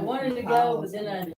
wanted to go, but then I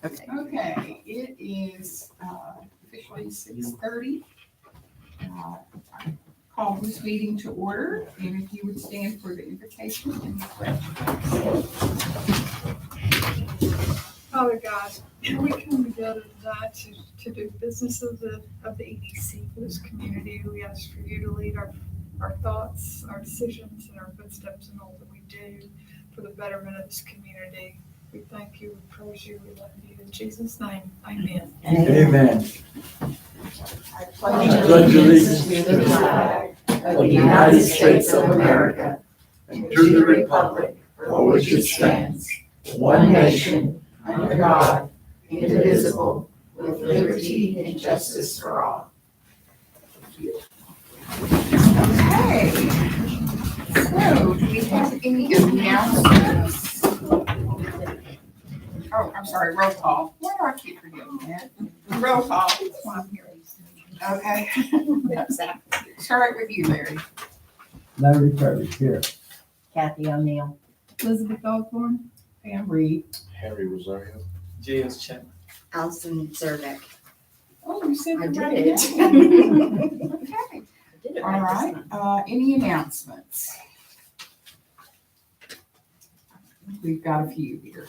Okay. Okay, it is officially 6:30. Call this meeting to order, and if you would stand for the invocation and the pledge. Father God, we come together tonight to do business of the EDC for this community. We ask for you to lead our thoughts, our decisions, and our footsteps in all that we do for the betterment of this community. We thank you, we praise you, we love you. In Jesus' name, amen. Amen. I pledge allegiance to the flag of the United States of America and to the republic for which it stands, one nation, under God, indivisible, with liberty and justice for all. Okay. So, do we have any announcements? Oh, I'm sorry, roll call. Why do I keep forgetting that? Roll call. That's why I'm here. Okay. Start with you, Larry. Larry Perry, here. Kathy O'Neill. Elizabeth Osborne. Pam Reed. Henry Rosario. J.S. Chapman. Allison Zerbeck. Oh, you said I the did right it. name. Okay. I did it All right right, this time. any announcements? We've got a few here.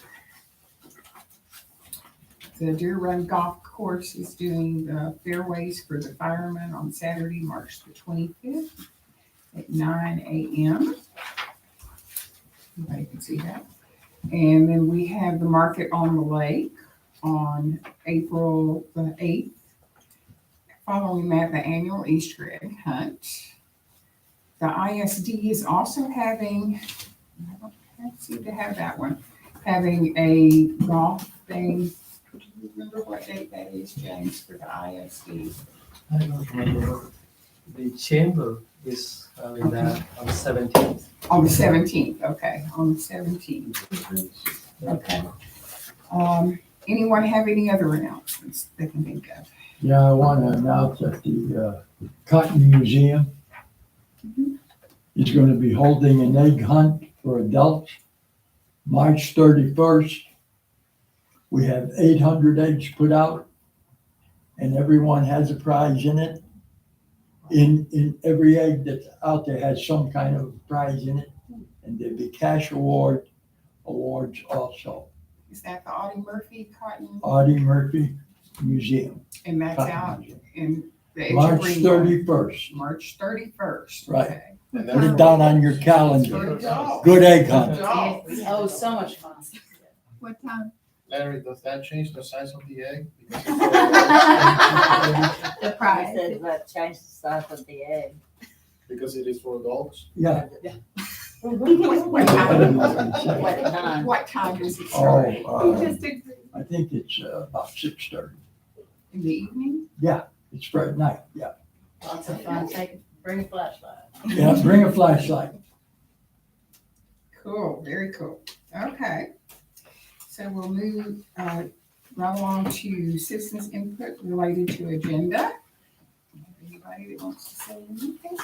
The Deer Run Golf Course is doing the fairways for the firemen on Saturday, March the 25th at 9 a.m. Everybody can see that. And then we have the Market on the Lake on April the 8th. Following that, the annual Easter egg hunt. The ISD is also having, I don't seem to have that one, having a golf thing. Do you remember what date that is, James, for the ISD? I don't remember. The chamber is having that on the 17th. On the 17th, okay, on the 17th. Okay. Anyone have any other announcements they can think of? Yeah, I want to announce that the Cotton Museum is going to be holding an egg hunt for adults March 31st. We have 800 eggs put out, and everyone has a prize in it. In every egg that's out there has some kind of prize in it, and there'll be cash awards also. Is that the Audie Murphy Cotton? Audie Murphy Museum. And that's Cotton out Museum. in the. March Green 31st. March 31st. Right. Okay. And Put it then down on your calendar. Good egg hunt. Oh, so much fun. What time? Larry, does that change the size of the egg? Because The prize. Said that change the size of the egg. because it is for adults? Yeah. What time? What time? What time does it Oh, start? I think it's about 6:30. In the evening? It's Friday night. Yeah. Lots of fun. Bring a flashlight. Yeah. Bring a flashlight. Cool, very cool. Okay. So we'll move right along to citizens input related to agenda. Anybody that wants to say anything?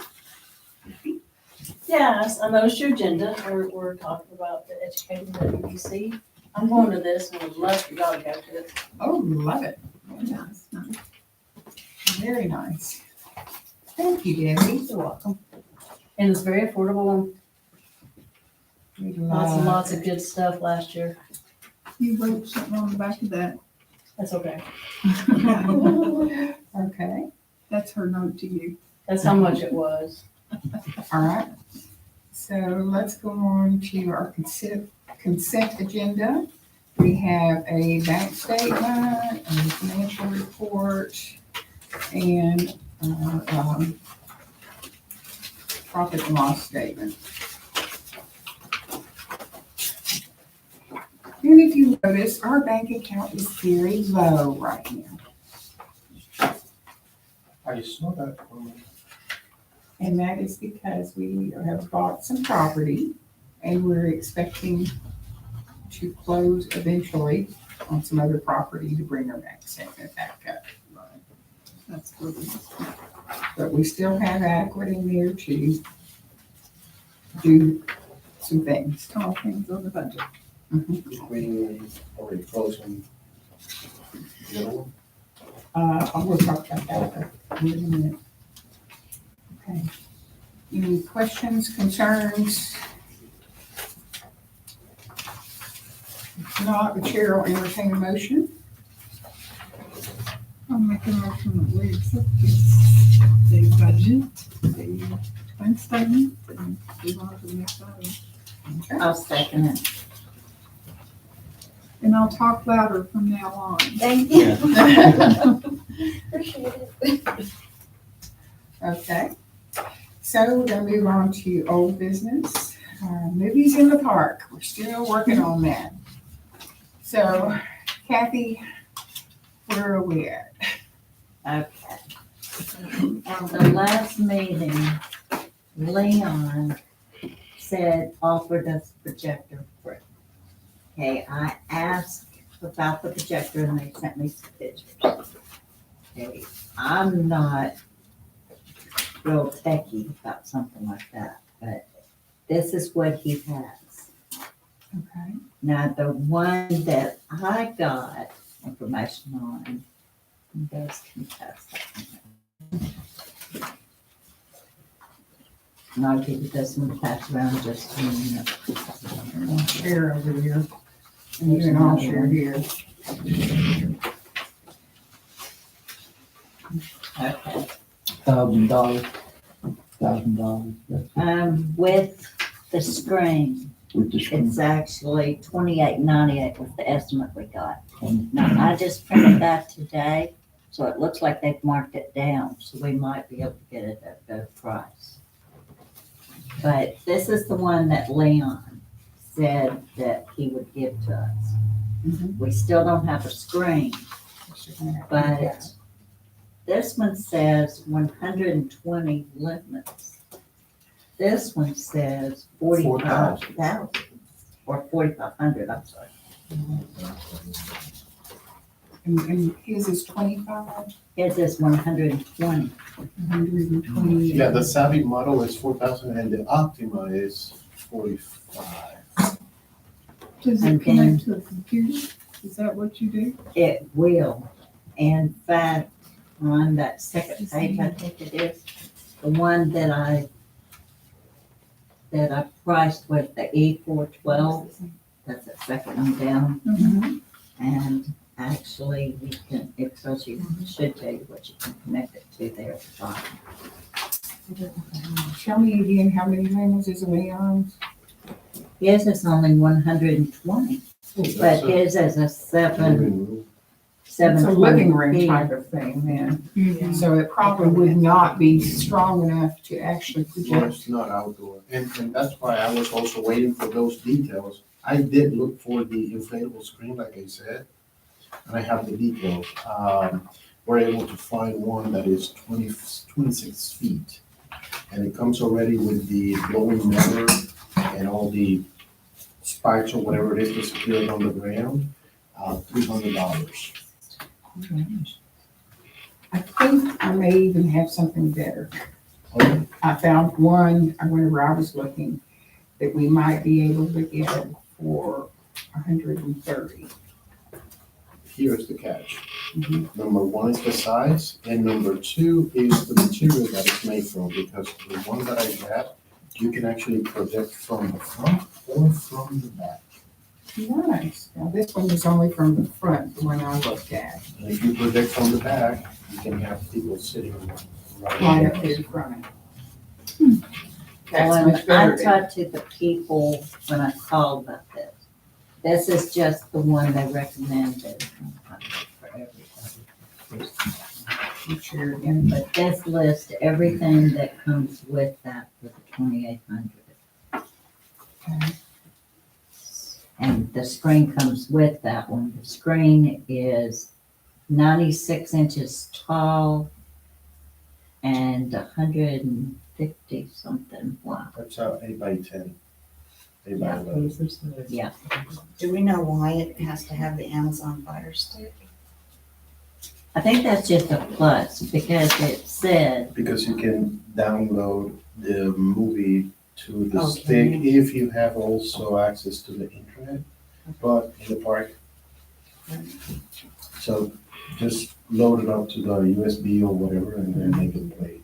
Yes, I noticed your agenda, we're talking about the educating the EDC. I'm going to this and would love for y'all to go to it. Oh, love it. Very nice. Very nice. Thank you, Debbie. You're welcome. And it's very affordable and lots and lots of good stuff last year. You wrote something on the back of that. That's okay. Okay, That's her note to you. That's how much it was. all right. So let's go on to our consent agenda. We have a bank statement, a financial report, and profit and loss statement. And if you notice, our bank account is very low right now. I saw that. And that is because we have bought some property and we're expecting to close eventually on some other property to bring our bank statement back up. That's good. But we still have adequate in there to do some things. All things on the budget. Between already frozen. The other one? I will talk about that in a minute. Okay. Any questions, concerns? If not, the chair will entertain a motion. I'll make a motion that we accept this, the budget, the fund statement, and move on to the next item. I'll second it. And I'll talk louder from now on. Thank you. Appreciate it. Okay. So we're gonna move on to old business, movies in the park. We're still working on that. So Kathy, where are we at? Okay. At the last meeting, Leon offered us a projector for it. Okay, I asked about the projector and they sent me some pictures. Okay, I'm not real techy about something like that, but this is what he has. Okay. Now, the one that I got information on, you guys can pass that one. And I'll give you this one to pass around just a minute. I'll share over here. And you and I'll share here. Okay. $1,000. With the screen, With the screen. it's actually $28.98 was the estimate we got. Now, I just printed that today, so it looks like they've marked it down, so we might be able to get it at a better price. But this is the one that Leon said that he would give to us. Mhm. We still don't have a screen, but this one says 120 lumens. This one says 45,000, or 4,500, I'm sorry. And his is 25, His is 120. 120. Yeah, the Savvy model is 4,000 and the Optima is 45. Does And it connect to a computer? Is that what you do? It will. In fact, on that second page, I think it is, the one that I priced with the E412, that's the second one down. Mhm. And actually, you can, it shows you, should tell you what you can connect it to there at the bottom. Tell me again, how many lumens is Leon's? His is only 120, but his is a seven. It's a living room 720p. type of thing then. So it probably would not be strong enough to actually No, project. it's not outdoor. And that's why I was also waiting for those details. I did look for the inflatable screen, like I said, and I have the details. We're able to find one that is 26 feet. And it comes already with the blowing motor and all the spikes or whatever it is to secure it on the ground, $300. I think I may even have something better. Okay. I found one, whenever I was looking, that we might be able to get for 130. Here's the catch. Mhm. Number one is the size, and number two is the material that it's made from, because the one that I got, you can actually project from the front or from the back. Nice. Now, this one is only from the front, the one I looked at, And if you project from the back, you can have people sitting right right up there. there in front. That's Well, much I better. than- talked to the people when I called about this. This is just the one they recommended for everybody. I'm sure again, but But this lists everything that comes with that for the 2,800. And the screen comes with that one. The screen is 96 inches tall and 150 something wide. That's 8x10. 8x11. Yeah. Do we know why it has to have the Amazon Fire Stick? I think that's just a plus because it said, Because you can download the movie to the Okay. stick if you have also access to the internet. but in the park. So just load it up to the USB or whatever and then make it play.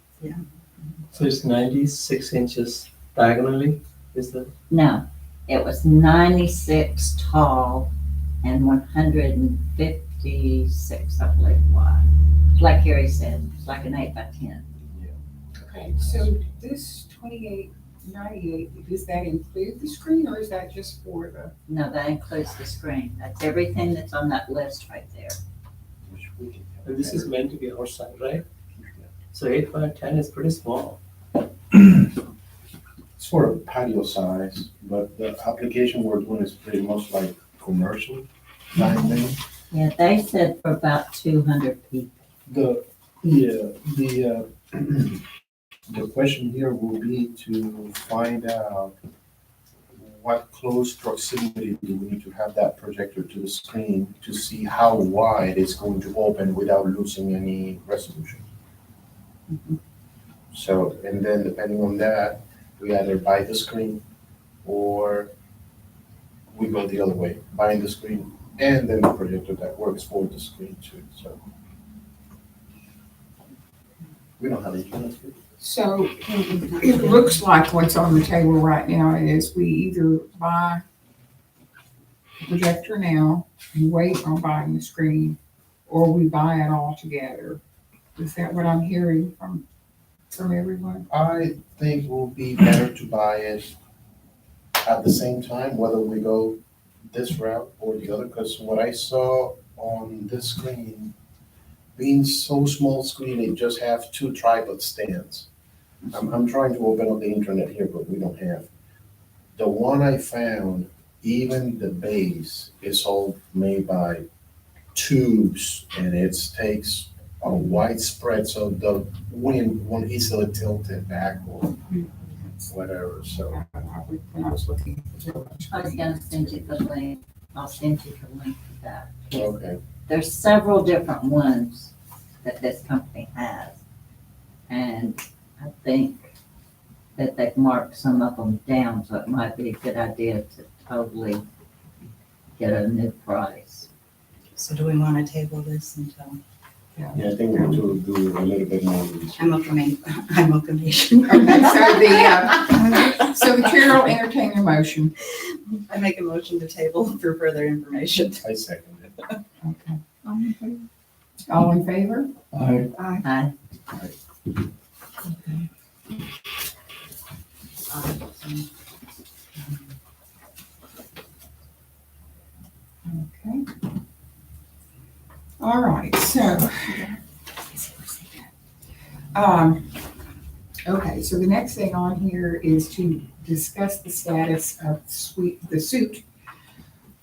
So it's 96 inches diagonally, is that? No, it was 96 tall and 156, I believe, wide. Like Harry said, it's like an 8x10. Okay, so this 2898, does that include the screen or is that just for the? No, that includes the screen. That's everything that's on that list right there. Which we can have But this is better. meant to be outside, right? So 8 by 10 is pretty small. It's for a patio size, but the application we're doing is pretty much like commercial kind thing. Yeah, they said for about 200 people. The the question here will be to find out what close proximity do we need to have that projector to the screen to see how wide it's going to open without losing any resolution. So, and then depending on that, we either buy the screen or we go the other way, buying the screen and then the projector that works for the screen too, so. We don't have any. So it looks like what's on the table right now is we either buy the projector now and wait on buying the screen, or we buy it all together. Is that what I'm hearing from everyone? I think it will be better to buy it at the same time, whether we go this route or the other, because what I saw on this screen, being so small screen, they just have 2 tripod stands. I'm trying to open up the internet here, but we don't have. The one I found, even the base is all made by tubes and it takes a wide spread so the wind won't easily tilt it back or whatever, so. When I was looking. I was gonna send you the link. I'll send you the link to that. Okay. There's several different ones that this company has. And I think that they've marked some of them down, so it might be a good idea to totally get a new price. So do we want to table this until Yeah, I think we need to do a little bit more research. amalgamation? Okay, so the chair will entertain a motion. I make a motion to table for further information. I second it. Okay. All in favor? I Okay. All right, so. Okay, so the next thing on here is to discuss the status of the suit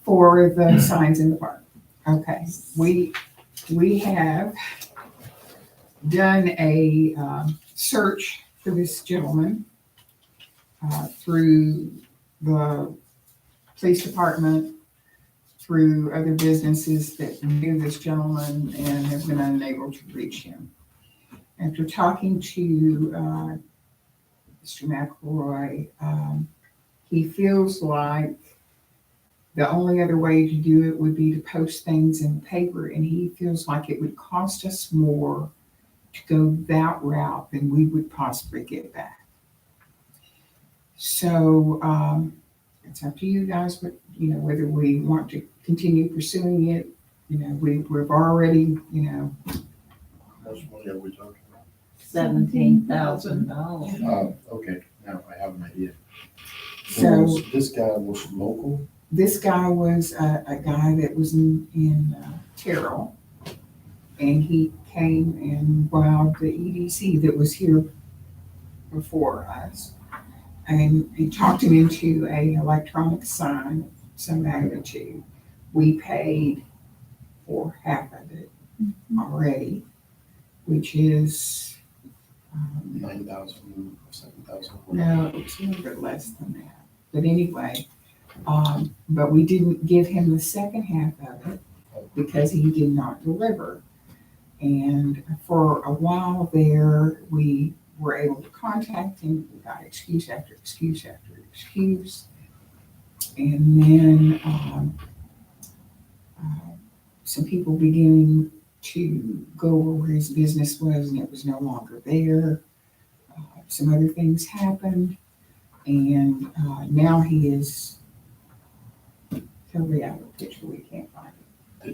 for the signs in the park. Okay, we have done a search for this gentleman through the police department, through other businesses that knew this gentleman and have been unable to reach him. After talking to Mr. McElroy, he feels like the only other way to do it would be to post things in the paper, and he feels like it would cost us more to go that route than we would possibly get back. So it's up to you guys, but whether we want to continue pursuing it. We've already, How much money are we talking about? $17,000. Okay, now I have an idea. So- So this guy was local? This guy was a guy that was in Terrell, and he came and wowed the EDC that was here before us. And he talked him into an electronic sign of some magnitude. We paid for half of it already, which is, 9,000, 7,000? no, it's a little bit less than that. But anyway, but we didn't give him the second half of it because he did not deliver. And for a while there, we were able to contact him. We got excuse after excuse after excuse. And then, some people beginning to go over where his business was and it was no longer there. Some other things happened, and now he is totally out of the picture. We can't find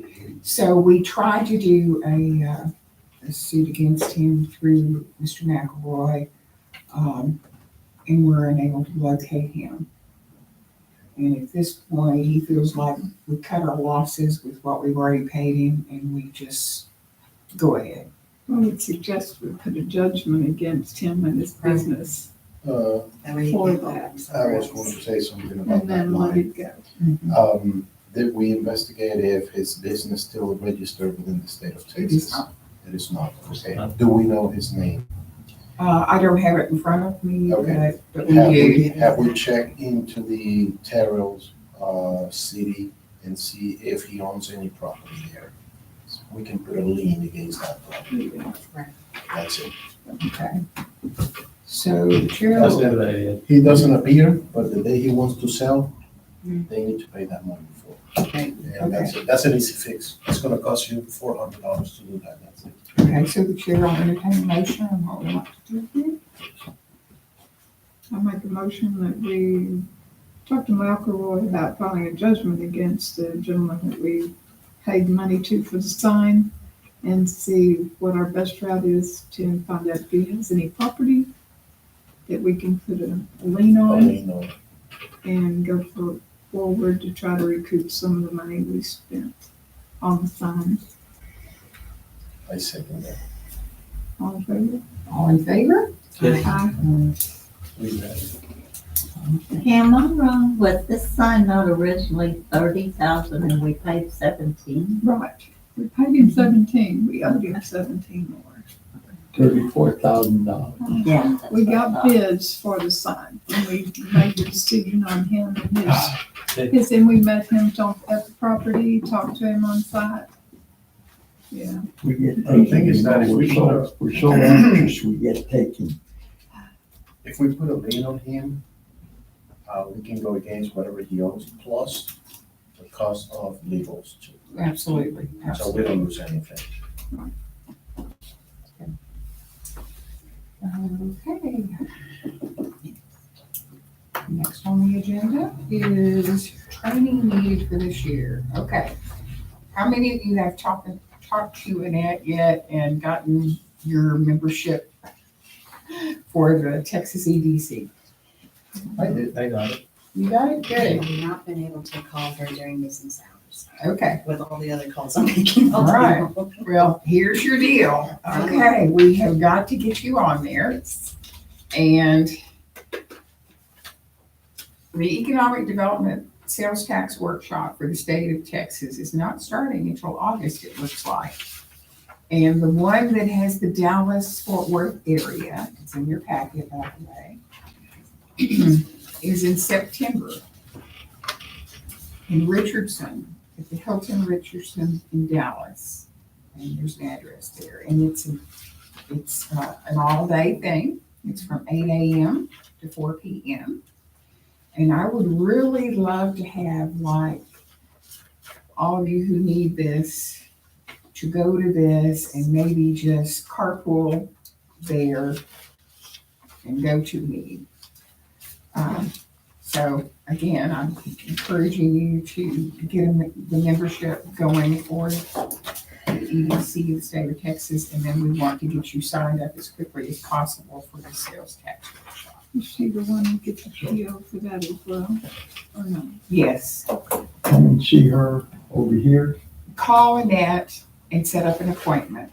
him. So we tried to do a suit against him through Mr. McElroy, and we're unable to locate him. And at this point, he feels like we cut our losses with what we've already paid him, and we just go ahead. I would suggest we put a judgment against him and his business Uh, That way you For can't go that. somewhere I was else. going to say something about and that then let line. it go. Did we investigate if his business still registered within the state of It is Texas? not. It is not, okay. Do we know his name? I don't have it in front of me, Okay. but we do. Have we checked into the Terrell's, city and see if he owns any property there? So we can put a lien against that property. Right. That's it. Okay. So the chair, That's a good idea. He doesn't appear, but the day he wants to sell, Mm. they need to pay that money for. okay, And that's it. That's an easy fix. It's gonna cost you $400 to do that. That's it. okay, so the chair will entertain a motion on what we want to do here. I make a motion that we talk to McElroy about filing a judgment against the gentleman that we paid money to for the sign and see what our best route is to find out if he has any property that we can put a lien I on mean, no. and go forward to try to recoup some of the money we spent on the sign. I second that. All in favor? All in favor? Yes. Aye. We got it. Am I wrong? Was this sign not originally 30,000 and we paid 17? Right. We paid him 17, we owed him 17 more. $34,000. Yeah. We got bids for the sign, and we made the decision on him and and we met him at the property, talked to him on site. Yeah, We get I think taken, it's that if we we're so anxious, we get taken. If we put a lien on him, we can go against whatever he owes, plus the cost of legals too. Absolutely, So we absolutely. don't lose anything. Okay. Next on the agenda is training needed for this year. Okay. How many of you have talked to Annette yet and gotten your membership for the Texas EDC? I did. I got it. You got it? I Good. have not been able to call her during business hours Okay. with all the other calls I'm making. All right. Well, here's your deal. Okay, we have got to get you on there. And the Economic Development Sales Tax Workshop for the state of Texas is not starting until August, it looks like. And the one that has the Dallas-Fort Worth area, it's in your packet, by the way, is in September in Richardson, at the Hilton Richardson in Dallas. And there's an address there, and it's an all-day thing. It's from 8 a.m. to 4 p.m. And I would really love to have, like, all of you who need this to go to this and maybe just carpool there and go to the meeting. So again, I'm encouraging you to get the membership going for the EDC of the state of Texas, and then we want to get you signed up as quickly as possible for the sales tax workshop. is she the one who gets the PO for that as well, or no? Yes, Come and see her over here. call Annette and set up an appointment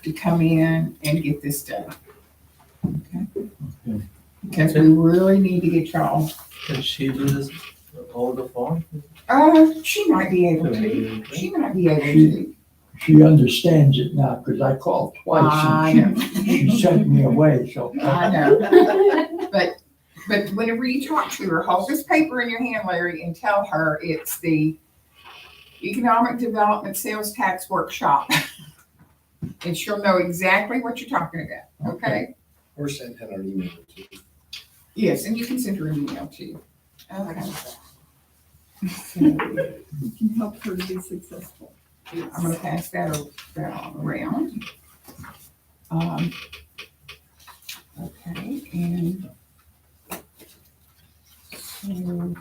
to come in and get this done. Okay? Okay. Because we really need to get y'all, Can she do this over the phone? she might be able to, she might be able to. She understands it now, because I called twice I and know. she sent me away, so. I know. But whenever you talk to her, hold this paper in your hand, Larry, and tell her it's the Economic Development Sales Tax Workshop. And she'll know exactly what you're talking about, okay? Or send her an email too. Yes, and you can send her an email too. Okay. So, We can help her to be successful. I'm gonna pass that around. Okay, and so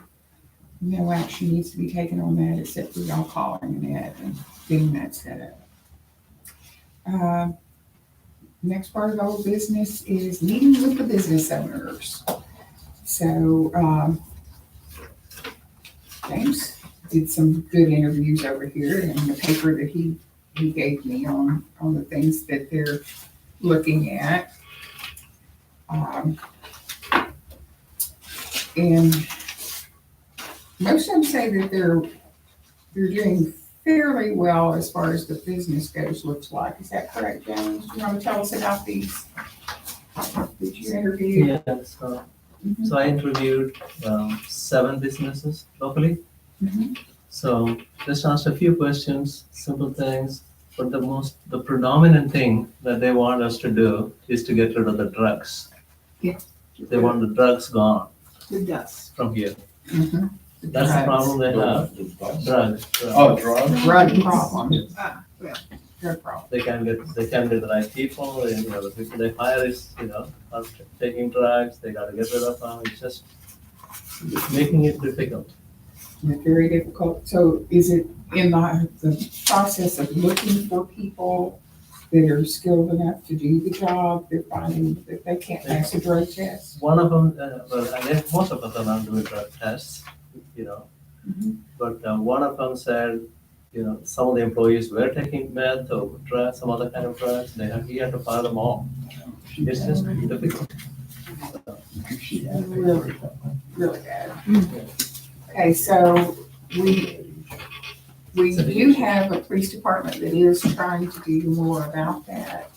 no action needs to be taken on that except for y'all calling Annette and getting that set up. Next part of old business is meeting with the business owners. So, James did some good interviews over here in the paper that he gave me on the things that they're looking at. And most of them say that they're doing fairly well as far as the business goes, looks like. Is that correct, James? You want to tell us about these that you interviewed? Yeah, so I interviewed 7 businesses locally. Mhm. So just asked a few questions, simple things, but the predominant thing that they want us to do is to get rid of the drugs. Yeah. They want the drugs gone Who does? from here. Mhm. That's the problem they have, drugs. Oh, drugs? Drug problem. Well, Drug problem. They can't get the right people, and, the people they hire is, are taking drugs, they gotta get rid of them, it's just making it difficult. Very difficult. So is it in the process of looking for people that are skilled enough to do the job? They're finding that they can't pass a drug test? One of them, I guess most of them are doing drug tests, Mhm. but one of them said, some of the employees were taking meth or drugs, some other kind of drugs, he had to fire them all. It's just difficult. Really, really bad. Okay, so we do have a police department that is trying to do more about that.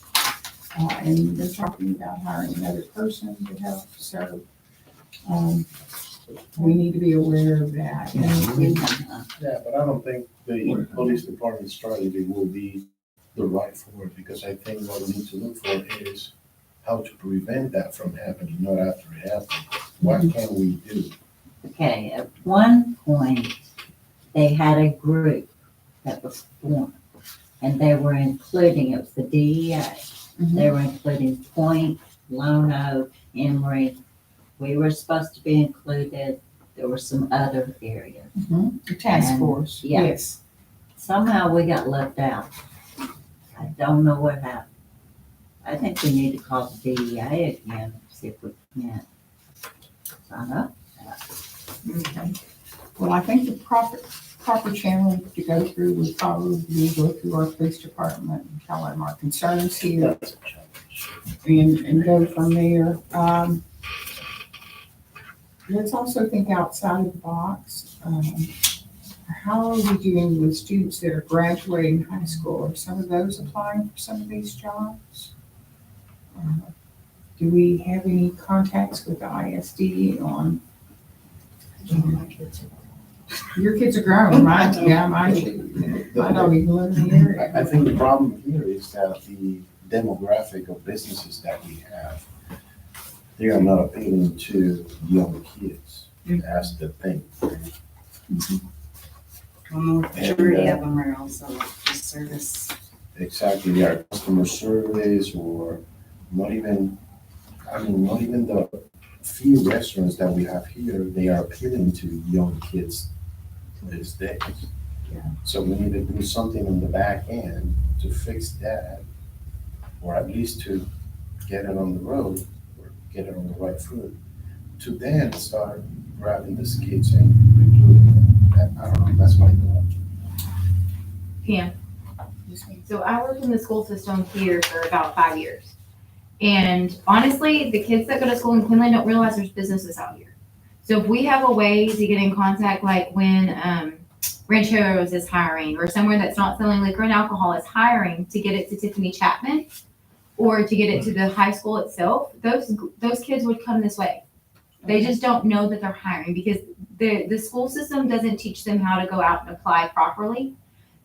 And they're talking about hiring another person to help, so, we need to be aware of that. And Yeah, but I don't think the police department strategy will be the right for it, because I think what we need to look for is how to prevent that from happening, not after it happens. What can we do? Okay, at one point, they had a group that was formed, and they were including, it was the DEA. They were including Point, Lone Oak, Emory. We were supposed to be included. There were some other areas. the task And- force, yeah. yes. Somehow we got left out. I don't know what happened. I think we need to call the DEA again, see if we can sign up. Okay. Well, I think the proper channel to go through would probably go through our police department and tell them our concerns here That's a challenge. and go from there. Let's also think outside of the box. How are we doing with students that are graduating high school? Are some of those applying for some of these jobs? Do we have any contacts with the ISD on? Your kids are grown, mine too. I don't even live in the area. I think the problem here is that the demographic of businesses that we have, they are not appealing to young kids. That's the thing. Majority of them are also just service. Exactly, they are customer service or not even the few restaurants that we have here, they are appealing to young kids these days. Yeah. So we need to do something on the back end to fix that, or at least to get it on the road, or get it on the right foot, to then start grabbing these kids and recruiting them. I don't know, that's my thought. Pam. So I worked in the school system here for about 5 years. And honestly, the kids that go to school in Quinlan don't realize there's businesses out here. So if we have a way to get in contact, like when Rancheros is hiring, or somewhere that's not selling liquor and alcohol is hiring, to get it to Tiffany Chapman or to get it to the high school itself, those kids would come this way. They just don't know that they're hiring because the school system doesn't teach them how to go out and apply properly.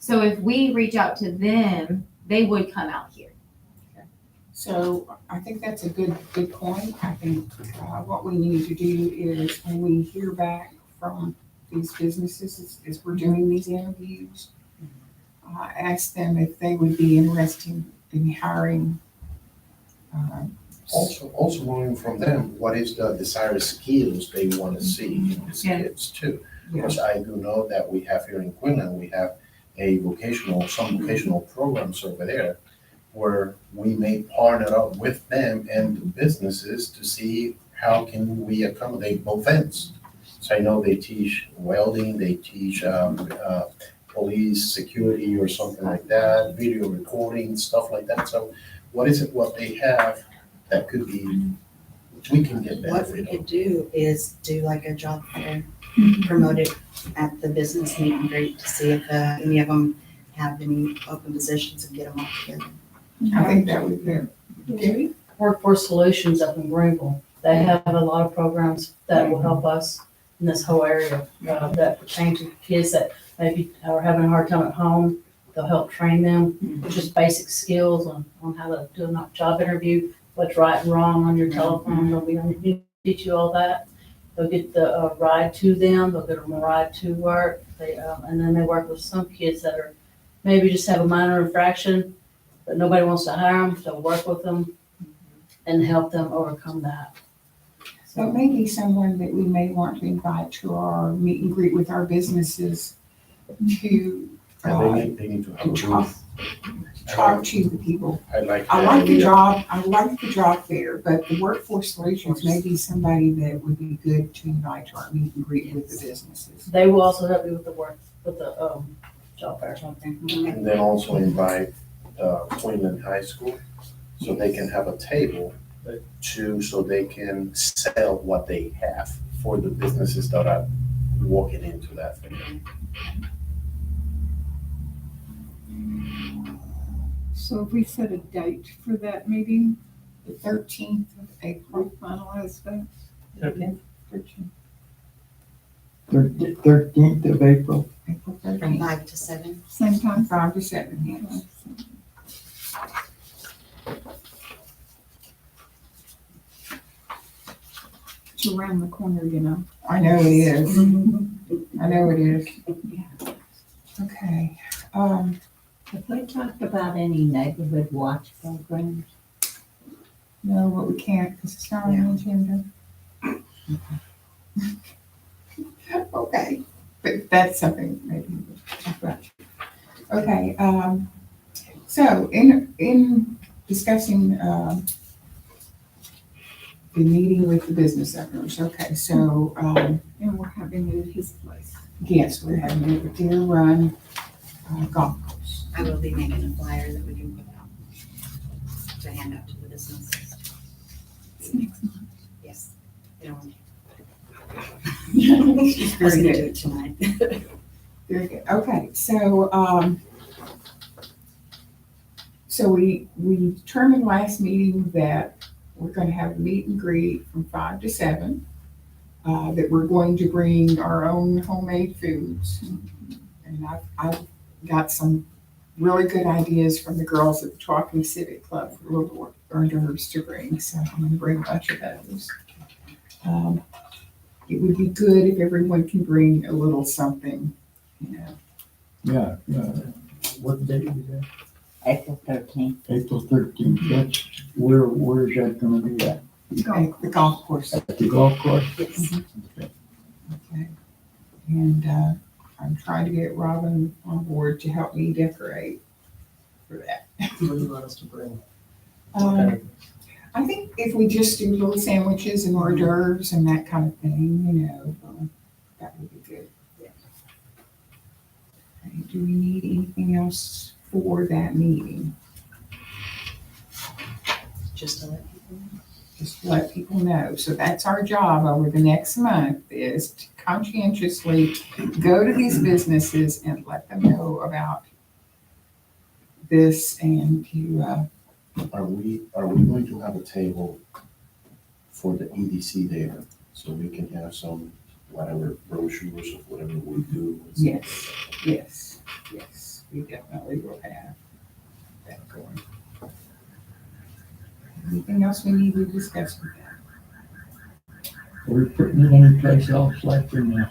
So if we reach out to them, they would come out here. So I think that's a good point. I think what we need to do is when we hear back from these businesses as we're doing these interviews. Ask them if they would be interested in hiring. Also learning from them, what is the desired skills they want to see in these Yeah. kids too. Yeah. Because I do know that we have here in Quinlan, we have some vocational programs over there where we may partner up with them and the businesses to see how can we accommodate both ends. So I know they teach welding, they teach police security or something like that, video recording, stuff like that. So what they have that could be, we can get What we benefit could of? do is do like a job fair, promote it at the business meet and greet to see if any of them have any open positions and get them all together. I think that would be good. Workforce Solutions up in Greenville. They have a lot of programs that will help us in this whole area, that pertain to kids that maybe are having a hard time at home. They'll help train them, just basic skills on how to do a job interview, what's right and wrong on your telephone. They'll teach you all that. They'll get the ride to them. They'll get them a ride to work. And then they work with some kids that are maybe just have a minor infraction, but nobody wants to hire them. They'll work with them and help them overcome that. So it may be someone that we may want to invite to our meet and greet with our businesses to And they need to have a booth. talk to the people. I like I that like the idea. job fair, but the Workforce Solutions may be somebody that would be good to invite to our meet and greet with the businesses. They will also help you with the job fair. And then also invite Quinlan High School, so they can have a table so they can sell what they have for the businesses that are walking into that thing. So if we set a date for that meeting, The 13th of we April. finalize that. 13th of April. April From 13th, 5 to 7. Same time. 5 to 7, yes. It's around the corner, you know. I know it is. I know it is. Okay. Have we talked about any neighborhood watch programs? No, but we can't because it's not on the agenda. Okay, but that's something maybe we'll talk about. Okay, so in discussing, the meeting with the business owners, okay, so, And we're having it at his place. yes, we're having a Deer Run golf course. I will be making a flyer that we can put out to hand out to the businesses. It's next month. Yes. You know, Very I was gonna good. do it tonight. Very good. Okay, so, so we determined last meeting that we're gonna have a meet and greet from 5 to 7. That we're going to bring our own homemade foods. And I've got some really good ideas from the girls at the Tawakoni Civic Club for little hors d'oeuvres to bring, so I'm gonna bring a bunch of those. It would be good if everyone can bring a little something, you know. Yeah, what date is that? April 13th. April 13th, that's, where's that gonna be at? At the golf course. At the golf course? Yes. Okay. And I'm trying to get Robin on board to help me decorate for that. What do you want us to bring? I think if we just do little sandwiches and hors d'oeuvres and that kind of thing, you know, that would be good. Okay, do we need anything else for that meeting? Just to let people know. Just to let people know. So that's our job over the next month, is to conscientiously go to these businesses and let them know about this and to, Are we going to have a table for the EDC there? So we can have some, whatever brochures of whatever we do. yes, we definitely will have that going. Anything else we need to discuss with that? Are we putting it any place else like in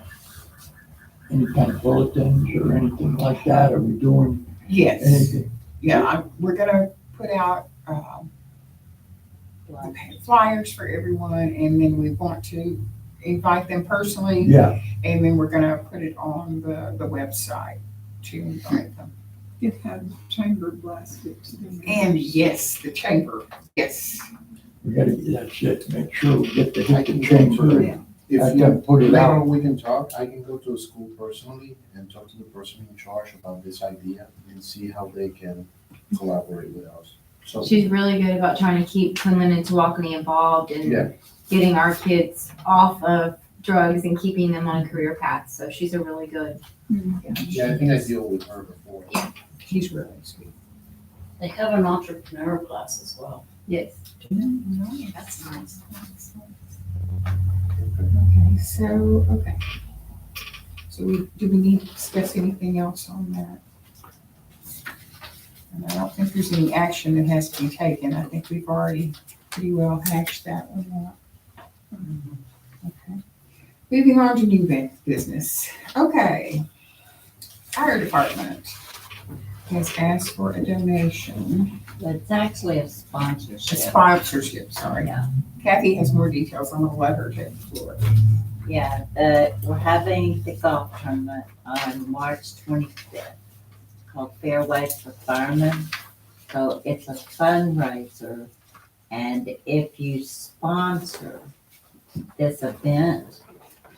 any kind of bulletins or anything like that? Are we doing Yes, anything? yeah, we're gonna put out, flyers for everyone, and then we want to invite them personally. Yeah, And then we're gonna put it on the website to invite them. It had chamber blasted to them. And yes, the chamber, yes. we gotta, that's it, make sure we get the I hit the can go chamber. to- Yeah. If Let you, them put it later out. on we can talk, I can go to a school personally and talk to the person in charge about this idea and see how they can collaborate with us. So, She's really good about trying to keep Quinlan and Tawakoni involved Yeah. and getting our kids off of drugs and keeping them on a career path. So she's a really good. yeah, I think I deal with her before. He's really sweet. They have an entrepreneur class as well. Yes. That's nice. Okay, okay. So do we need to discuss anything else on that? And I don't think there's any action that has to be taken. I think we've already pretty well hashed that one out. Okay. Moving on to new business. Okay. Fire department has asked for a donation, It's actually a a sponsorship. sponsorship, sorry. Yeah. Kathy has more details. I'm gonna let her take the floor. Yeah, we're having the golf tournament on March 25th. It's called Fairways for Firemen. So it's a fundraiser, and if you sponsor this event,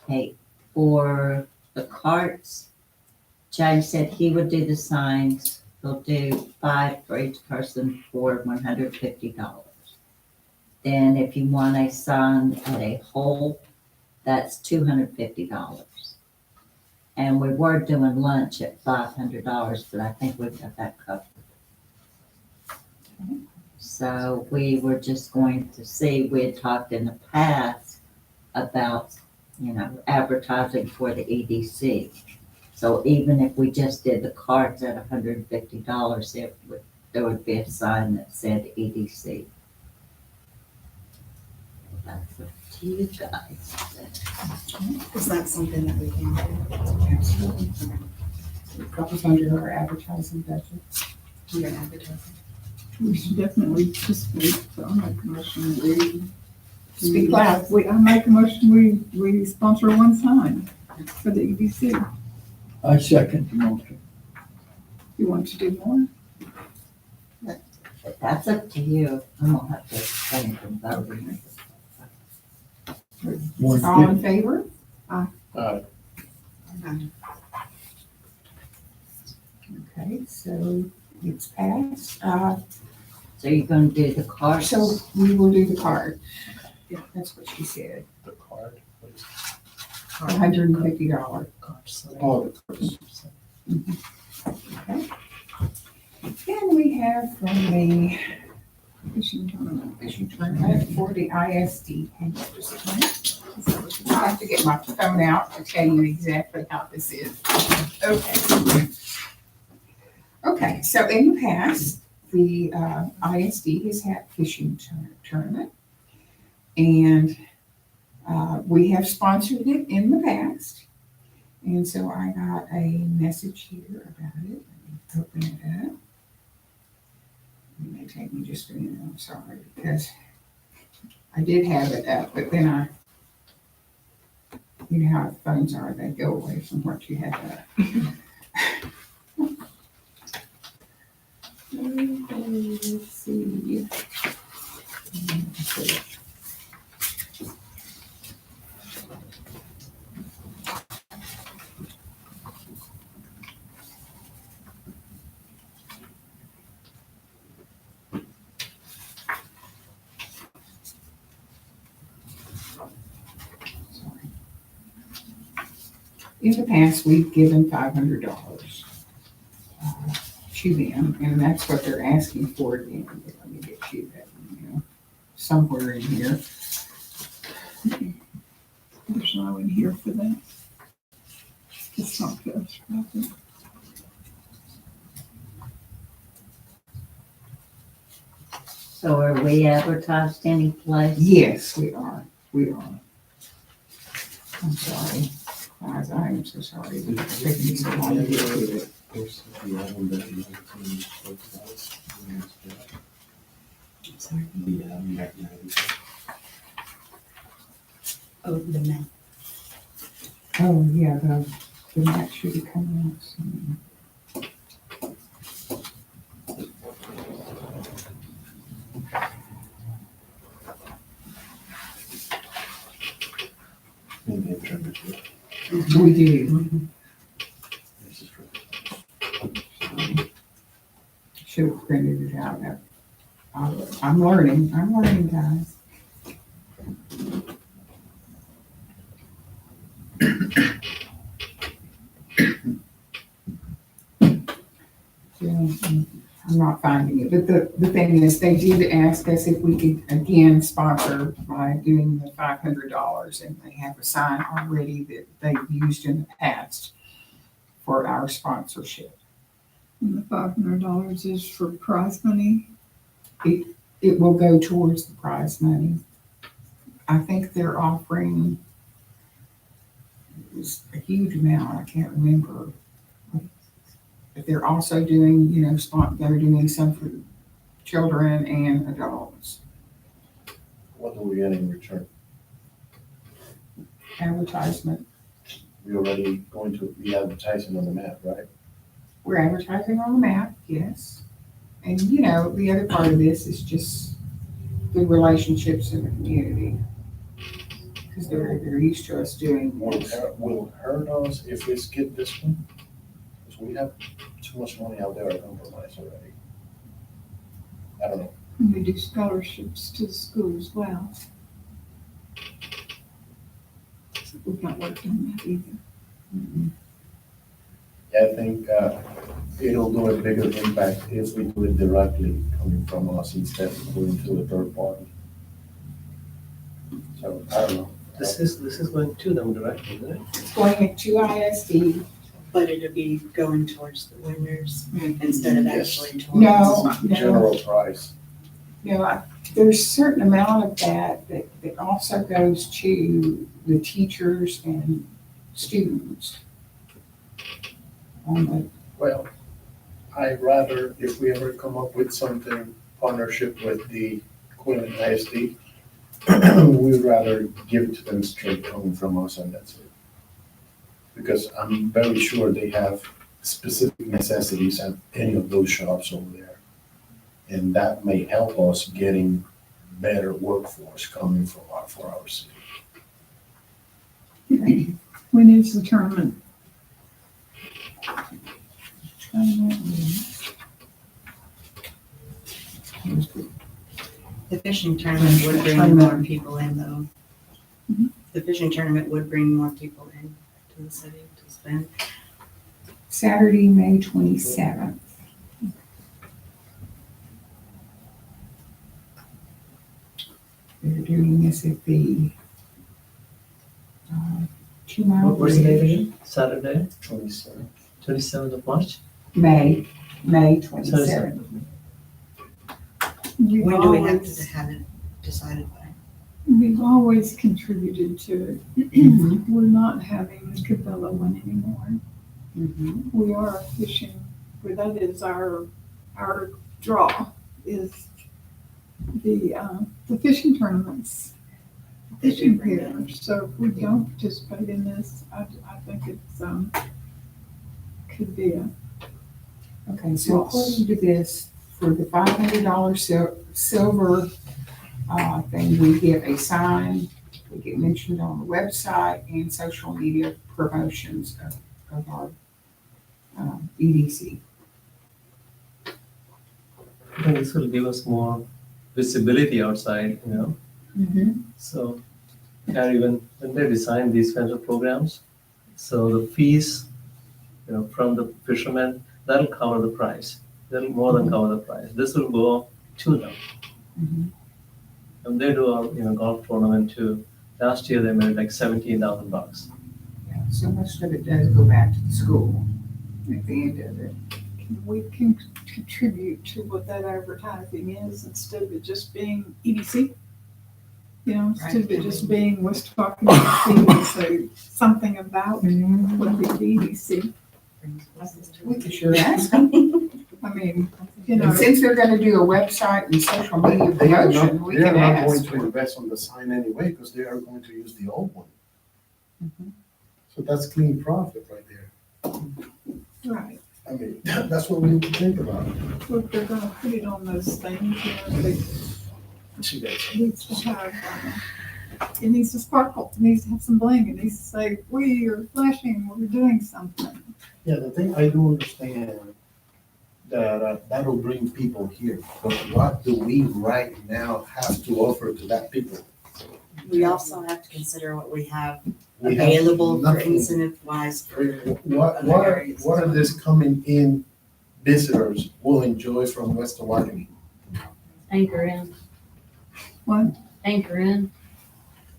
hey, for the carts, James said he would do the signs. He'll do 5 for each person for $150. Then if you want a sign at a hole, that's $250. And we were doing lunch at $500, but I think we've got that covered. So we were just going to see, we had talked in the past about, advertising for the EDC. So even if we just did the cards at $150, there would be a sign that said EDC. That's up to you guys. Is that something that we can do? Absolutely. It comes under our advertising budget. Under advertising? We should definitely participate, so I make a motion, we. Speak loud. I make a motion, we sponsor one sign for the EDC. I second the motion. You want to do more? But that's up to you. I'm gonna have to abstain from voting. One All in fifty. favor? Okay, so it's passed. So you're gonna do the cards? So we will do the card. Yeah, that's what she said, The card, what is $150. Oh, the cards. Okay. And we have from the Fishing tournament. fishing tournament for the ISD. Hang on just a minute. I have to get my phone out to tell you exactly how this is. Okay. Okay, so in the past, the ISD has had fishing tournament. And we have sponsored it in the past. And so I got a message here about it. Let me open it up. It may take me just a minute, I'm sorry, because I did have it up, but then you know how phones are, they go away from what you have up. Okay, let's see. In the past, we've given $500 to them, and that's what they're asking for again. Let me get you that, somewhere in here. There's no one here for that. It's not good. So are we advertised any place? Yes, we are. I'm sorry. Guys, I am so sorry. It's taking me so long to get to it. The item that you spoke about, I'm sorry. the Mac 90. Oh, the map. Oh, yeah, the map should be coming out soon. Maybe I've turned it to. We do. This is for- Should have printed it out. I'm learning, guys. Yeah, I'm not finding it, but the thing is, they did ask us if we could again sponsor by doing the $500, and they have a sign already that they've used in the past for our sponsorship. And the $500 is for prize money. It will go towards the prize money. I think they're offering, it was a huge amount, I can't remember. But they're also doing, they're doing some for children and adults. What do we get in return? Advertisement. We're already going to be advertising on the map, right? We're advertising on the map, yes. And, the other part of this is just the relationships in the community. Because they're used to us doing this. Will it hurt us if we skip this one? Because we have too much money out there to compromise already. I don't know. And we do scholarships to the school as well. So we've not worked on that either. Mhm. Yeah, I think it'll do a bigger impact if we do it directly coming from us instead of going to a third party. So, I don't know. This is going to them directly, isn't it? It's going to ISD. But it'll be going towards the winners instead of Yes. actually towards. No, General price. there's a certain amount of that also goes to the teachers and students. Well, I'd rather, if we ever come up with something, partnership with the Quinlan ISD, we'd rather give it to them straight coming from us and that's it. Because I'm very sure they have specific necessities at any of those shops over there. And that may help us getting better workforce coming from for our city. When is the tournament? The fishing tournament would bring more people in though. The fishing tournament would bring more people in to the city to spend. Saturday, May 27th. They're doing this at the 2 Mile What's the date Bridge. again? Saturday, 27. 27th of March? May Twenty 27th. seventh. We've When do we have always- to have it decided by? We've always contributed to it. Mhm. We're not having the Cabela one anymore. Mhm. We are fishing, where that is our draw, is the fishing tournaments. Fishing pier. So if we don't participate in this, I think it's, could be a, Okay, so according to this, for the $500 silver thing, we get a sign, we get mentioned on the website and social media promotions of our EDC. I think this will give us more visibility outside, So, and even when they design these kinds of programs, so the fees, from the fishermen, that'll cover the price. That'll more than cover the price. This will go to them. Mhm. And they do a golf tournament too. Last year they made like $17,000. Yeah, so most of it does go back to the school at the end of it. we can contribute to what that advertising is instead of it just being EDC. You know, instead of it just being West Tawakoni, so something about what the EDC. We could sure ask them. I mean, you And know, since they're gonna do a website and social media They are promotion, not, we they are can not going ask. to invest on the sign anyway, because they are going to use the old one. Mhm. So that's clean profit right there. right, I mean, that's what we need to think about. so if they're gonna put it on those things, you know, they See, that's- it needs to have, it needs to sparkle, it needs to have some bling, it needs to say, we are flashing, we're doing something. Yeah, the thing I do understand that that'll bring people here, but what do we right now have to offer to that people? We also have to consider what we have We have available for nothing. incentive wise. What are these coming in visitors will enjoy from West Tawakoni? Anchor in, What, anchor in,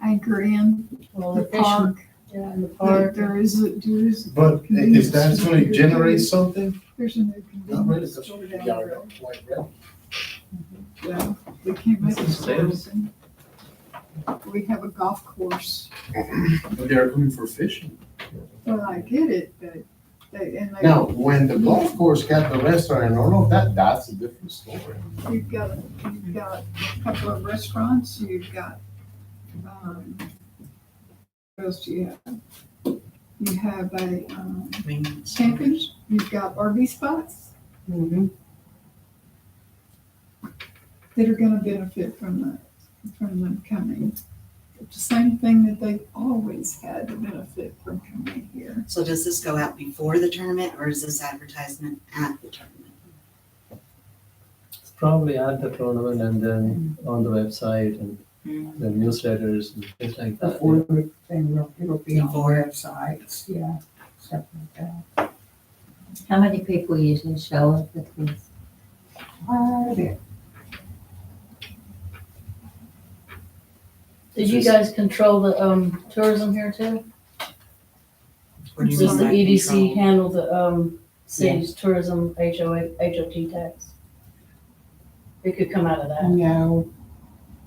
anchor in well, the the fishing, park, yeah, in the park. there is, But is that gonna generate something? there's a new Not really, convenience because store we down are there. not quite ready. Yeah, we can't make it Sales. stores. We have a golf course. But they are coming for fishing. Well, I get it, but they. Now, when the golf course got the restaurant and all of that, that's a different story. You've got a couple of restaurants, you've got, what else do you have? You have a, camping, you've got RV spots Mm-hmm. that are gonna benefit from them coming. It's the same thing that they've always had to benefit from coming here. So does this go out before the tournament or is this advertisement at the tournament? It's probably at the tournament and then on the website and the newsletters and things like that. Before the thing, it'll be on the Before. websites, yeah, stuff like that. How many people usually show up at these? There. Did you guys control the, tourism here too? Or do you Does mean the by EDC control? handle the, city's tourism HOT tax? It could come out of that. No,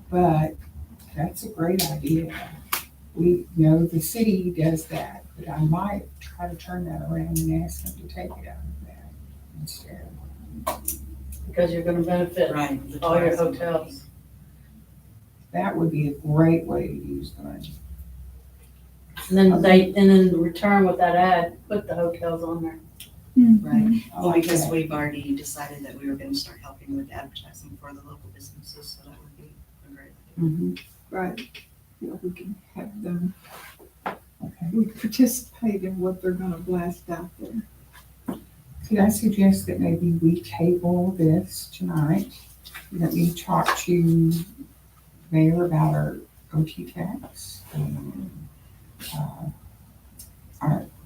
but that's a great idea. We know the city does that, but I might try to turn that around and ask them to take it out of that instead. Because you're gonna benefit Right. the all your tourism. hotels. That would be a great way to use the money. And then in return with that ad, put the hotels on there. Right, I well, like because that. we've already decided that we were gonna start helping with advertising for the local businesses, so that would be a great idea. Mhm. Right. Yeah, we can have them, Okay. we participate in what they're gonna blast out there. Could I suggest that maybe we table this tonight? Let me talk to Mayor about our OT tax.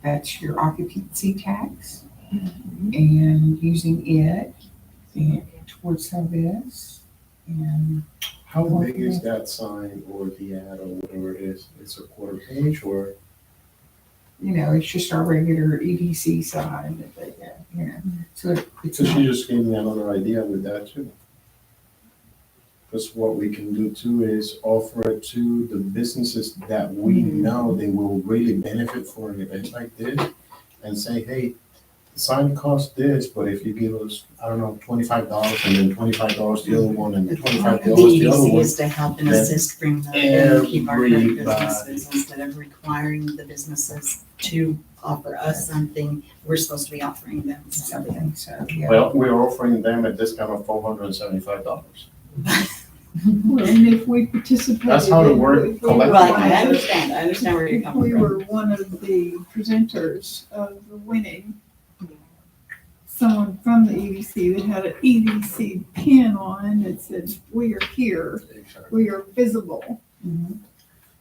That's your occupancy tax. And using it and towards some of this. And How big is that sign or the ad or whatever it is? It's a quarter page or? you know, it's just our regular EDC sign that they get, you know, so it's So she not, just gave me another idea with that too. Because what we can do too is offer it to the businesses that we know they will really benefit for an event like this. And say, hey, the sign costs this, but if you give us, I don't know, $25 and then $25 the other one and The $25 the the other EDC one. is to help and then assist bring them in and keep our current everybody- businesses, instead of requiring the businesses to offer us something, we're supposed to be offering them something. something, so, yeah. Well, we're offering them a discount of $475. Well, and if we participated. That's how it works if we were collectively. Right, one I of the- understand where you're If coming we from. were one of the presenters of the winning, someone from the EDC that had an EDC pin on that said, we are here, we are visible. Mhm.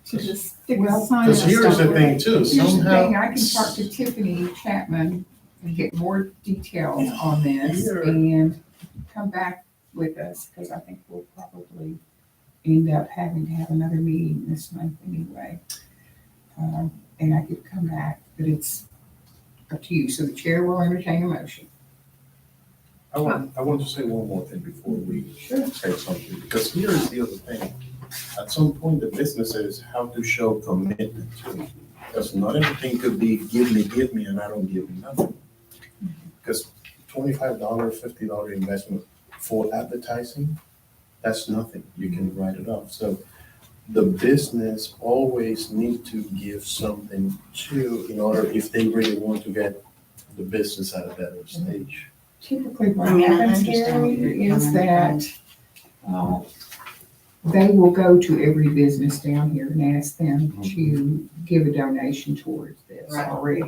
To just stick a Well, sign. Because up here's the somewhere. thing too, Here's the somehow. thing, I can talk to Tiffany Chapman and get more details on this Here. and come back with us, because I think we'll probably end up having to have another meeting this month anyway. And I could come back, but it's up to you. So the chair will entertain a motion. I want to say one more thing before we say something, because here is the other thing. At some point, the businesses have to show commitment to it. Because not everything could be give me, and I don't give you nothing. Because $25, $50 investment for advertising, that's nothing. You can write it off. So the business always need to give something to, in order, if they really want to get the business at a better stage. Typically what I mean, I happens, understand where Gary, you're is coming that they will go to every business down here and ask them to give a donation towards this Right. already.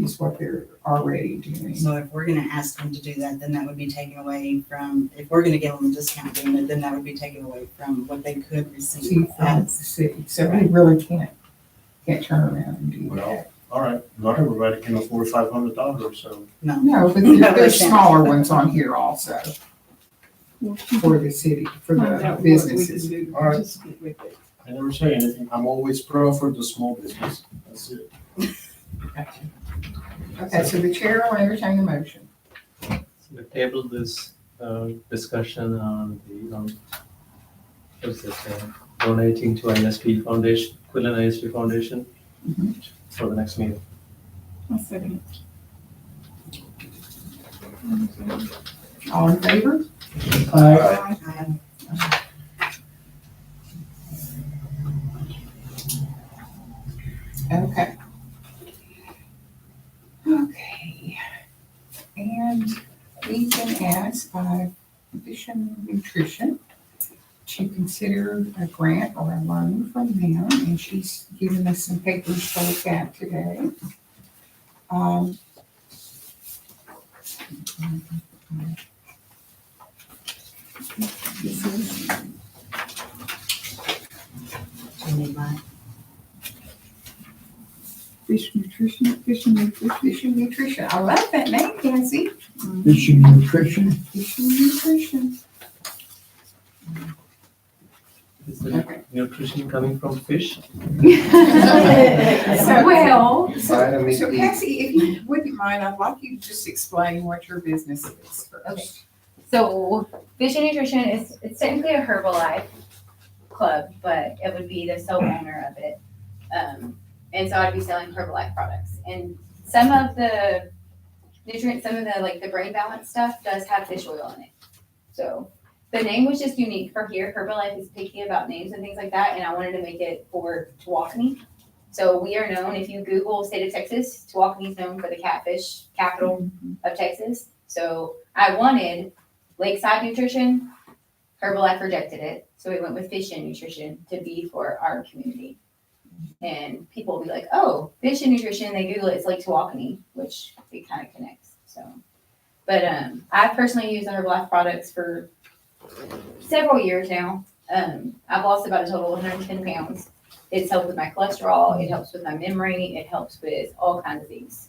Is what they're already doing. So if we're gonna ask them to do that, then that would be taken away from, if we're gonna give them a discount doing it, then that would be taken away from what they could See receive from the as. city, so we really can't turn around and do Well, that. all right, not everybody can afford $500, so. No, No, but there's smaller ones on here also for the city, for the businesses. All right. I never say anything. I'm always pro for the small business. That's it. Okay, so the chair will entertain a motion. So we table this discussion on the, what's this, donating to ISP Foundation, Quinlan ISP Foundation for the next meeting. All in favor? I, Okay. Okay. And we've been asked by Vision Nutrition to consider a grant or a loan from them, and she's given us some papers to look at today. This is do you need mine? Vision Nutrition. I love that name, Nancy. Vision Nutrition, Vision Nutrition. Is the nutrition coming from fish? Well, Vitamin so E. Cassie, if you wouldn't mind, I'd like you to just explain what your business is first. Okay. So Vision Nutrition is, it's technically a Herbalife club, but it would be the sole owner of it. And so I'd be selling Herbalife products. And some of the nutrients, some of the like the brain balance stuff does have fish oil in it. So the name was just unique for here. Herbalife is picky about names and things like that, and I wanted to make it for Tawakoni. So we are known, if you Google state of Texas, Tawakoni is known for the catfish capital of Texas. So I wanted Lakeside Nutrition. Herbalife rejected it, so we went with Fish and Nutrition to be for our community. And people will be like, oh, Fish and Nutrition, they Google it, it's like Tawakoni, which it kind of connects. So, but I personally use the Herbalife products for several years now. I've lost about a total of 110 pounds. It's helped with my cholesterol. It helps with my memory. It helps with all kinds of things.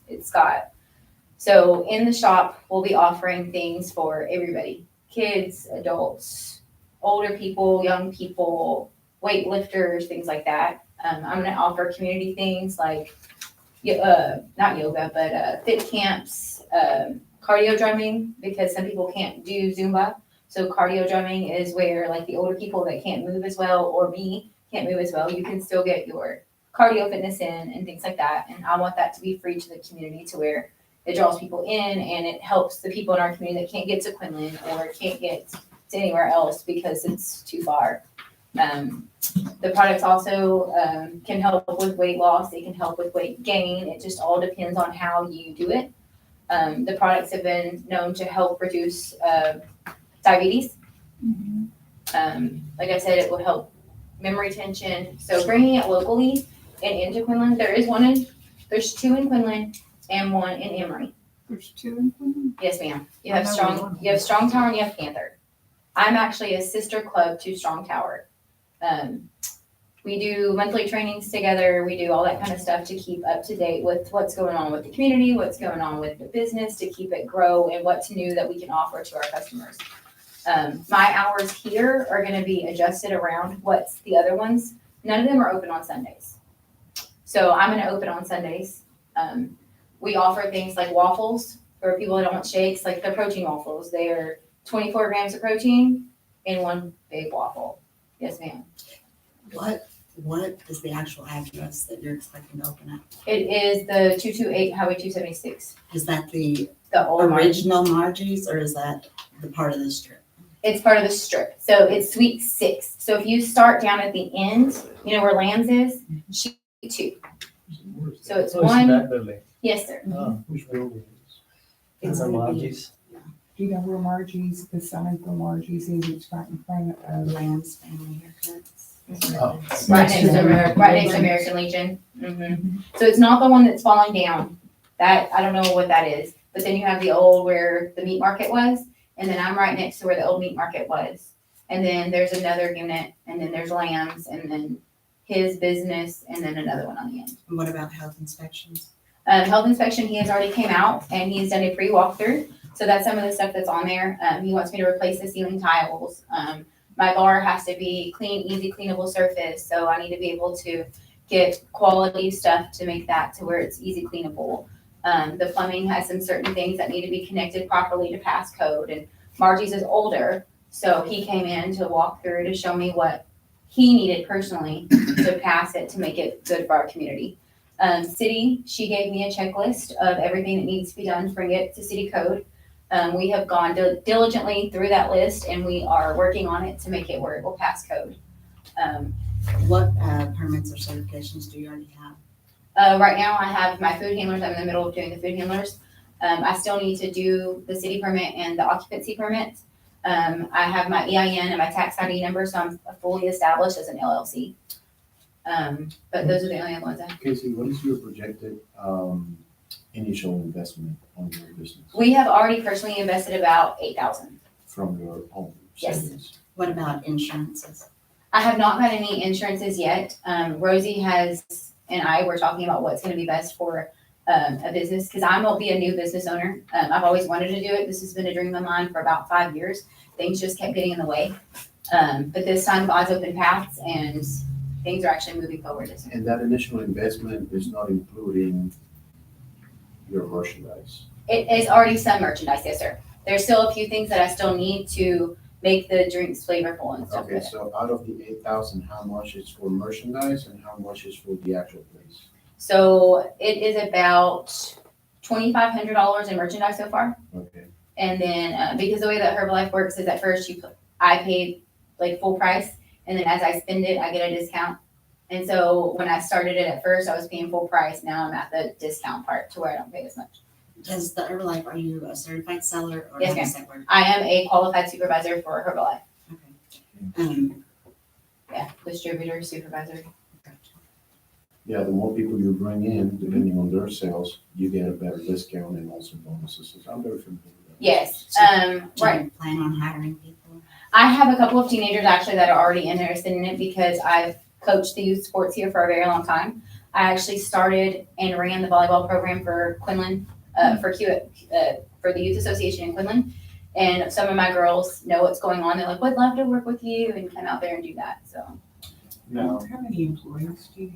So in the shop, we'll be offering things for everybody, kids, adults, older people, young people, weightlifters, things like that. I'm going to offer community things like, not yoga, but fit camps, cardio drumming, because some people can't do Zumba. So cardio drumming is where like the older people that can't move as well, or me can't move as well, you can still get your cardio fitness in and things like that. And I want that to be free to the community, to where it draws people in and it helps the people in our community that can't get to Quinlan or can't get to anywhere else because it's too far. The products also can help with weight loss. They can help with weight gain. It just all depends on how you do it. The products have been known to help reduce diabetes. Like I said, it will help memory retention. So bringing it locally and into Quinlan, there's 2 in Quinlan and 1 in Emory. There's 2 in Quinlan? Yes, ma'am. You I have know one. Strong Tower and you have Panther. I'm actually a sister club to Strong Tower. We do monthly trainings together. We do all that kind of stuff to keep up to date with what's going on with the community, what's going on with the business, to keep it grow, and what's new that we can offer to our customers. My hours here are going to be adjusted around what's the other ones. None of them are open on Sundays. So I'm going to open on Sundays. We offer things like waffles. for people that don't want shakes, like the protein waffles. They are 24 grams of protein in one big waffle. Yes, ma'am. What is the actual address that you're expecting to open at? It is the 228 Highway 276, Is that the the old Margie. original Margie's or is that the part of the strip? It's part of the strip. So it's Suite 6. So if you start down at the end, you know where Lambs is? Suite 2. So it's Oh, one. that building. Yes, sir. Ah, which building? It's The gonna be Margie's. Do you know where Margie's, the sign for Margie's is? It's right in front of, Lamb's Family Haircuts. Oh, Right next to American Legion. So it's not the one that's falling down. That, I don't know what that is. But then you have the old where the meat market was, and then I'm right next to where the old meat market was. And then there's another unit, and then there's Lambs, and then his business, and then another one on the end. And what about health inspections? Health inspection, he has already came out, and he's done a pre-walkthrough. So that's some of the stuff that's on there. He wants me to replace the ceiling tiles. My bar has to be clean, easy, cleanable surface, so I need to be able to get quality stuff to make that to where it's easy cleanable. The plumbing has some certain things that need to be connected properly to pass code, and Margie's is older, so he came in to walk through to show me what he needed personally to pass it to make it good for our community. City, she gave me a checklist of everything that needs to be done to bring it to city code. We have gone diligently through that list, and we are working on it to make it where it will pass code. What permits or certifications do you already have? Right now, I have my food handlers. I'm in the middle of doing the food handlers. I still need to do the city permit and the occupancy permit. I have my EIN and my tax ID number, so I'm fully established as an LLC. But those are the only other ones I have. Casey, what is your projected initial investment on your business We have already personally invested about $8,000. from your own Yes. savings? What about insurances? I have not got any insurances yet. Rosie has and I were talking about what's going to be best for a business because I will be a new business owner. I've always wanted to do it. This has been a dream of mine for about 5 years. Things just kept getting in the way. But this time God's opened paths and things are actually moving forward. And that initial investment is not including your merchandise. It is already some merchandise, yes, sir. There's still a few things that I still need to make the drinks flavorful and stuff. Okay, so out of the 8,000, how much is for merchandise and how much is for the actual place? So it is about $2,500 in merchandise so far. Okay, And then because the way that Herbalife works is at first I pay like full price, and then as I spend it, I get a discount. And so when I started it at first, I was paying full price. Now I'm at the discount part to where I don't pay as much. Does the Herbalife, are you a certified seller or Yes, how does that work? I am a qualified supervisor for Herbalife. Yeah, distributor, supervisor. yeah, the more people you bring in, depending on their sales, you get a better discount and also bonuses. So I'm very familiar with that. Yes, Do right. you plan on hiring people? I have a couple of teenagers actually that are already interested in it because I've coached the youth sports here for a very long time. I actually started and ran the volleyball program for Quinlan, for the Youth Association in Quinlan. And some of my girls know what's going on. They're like, "Would love to work with you and come out there and do that." So Now, how many employees do you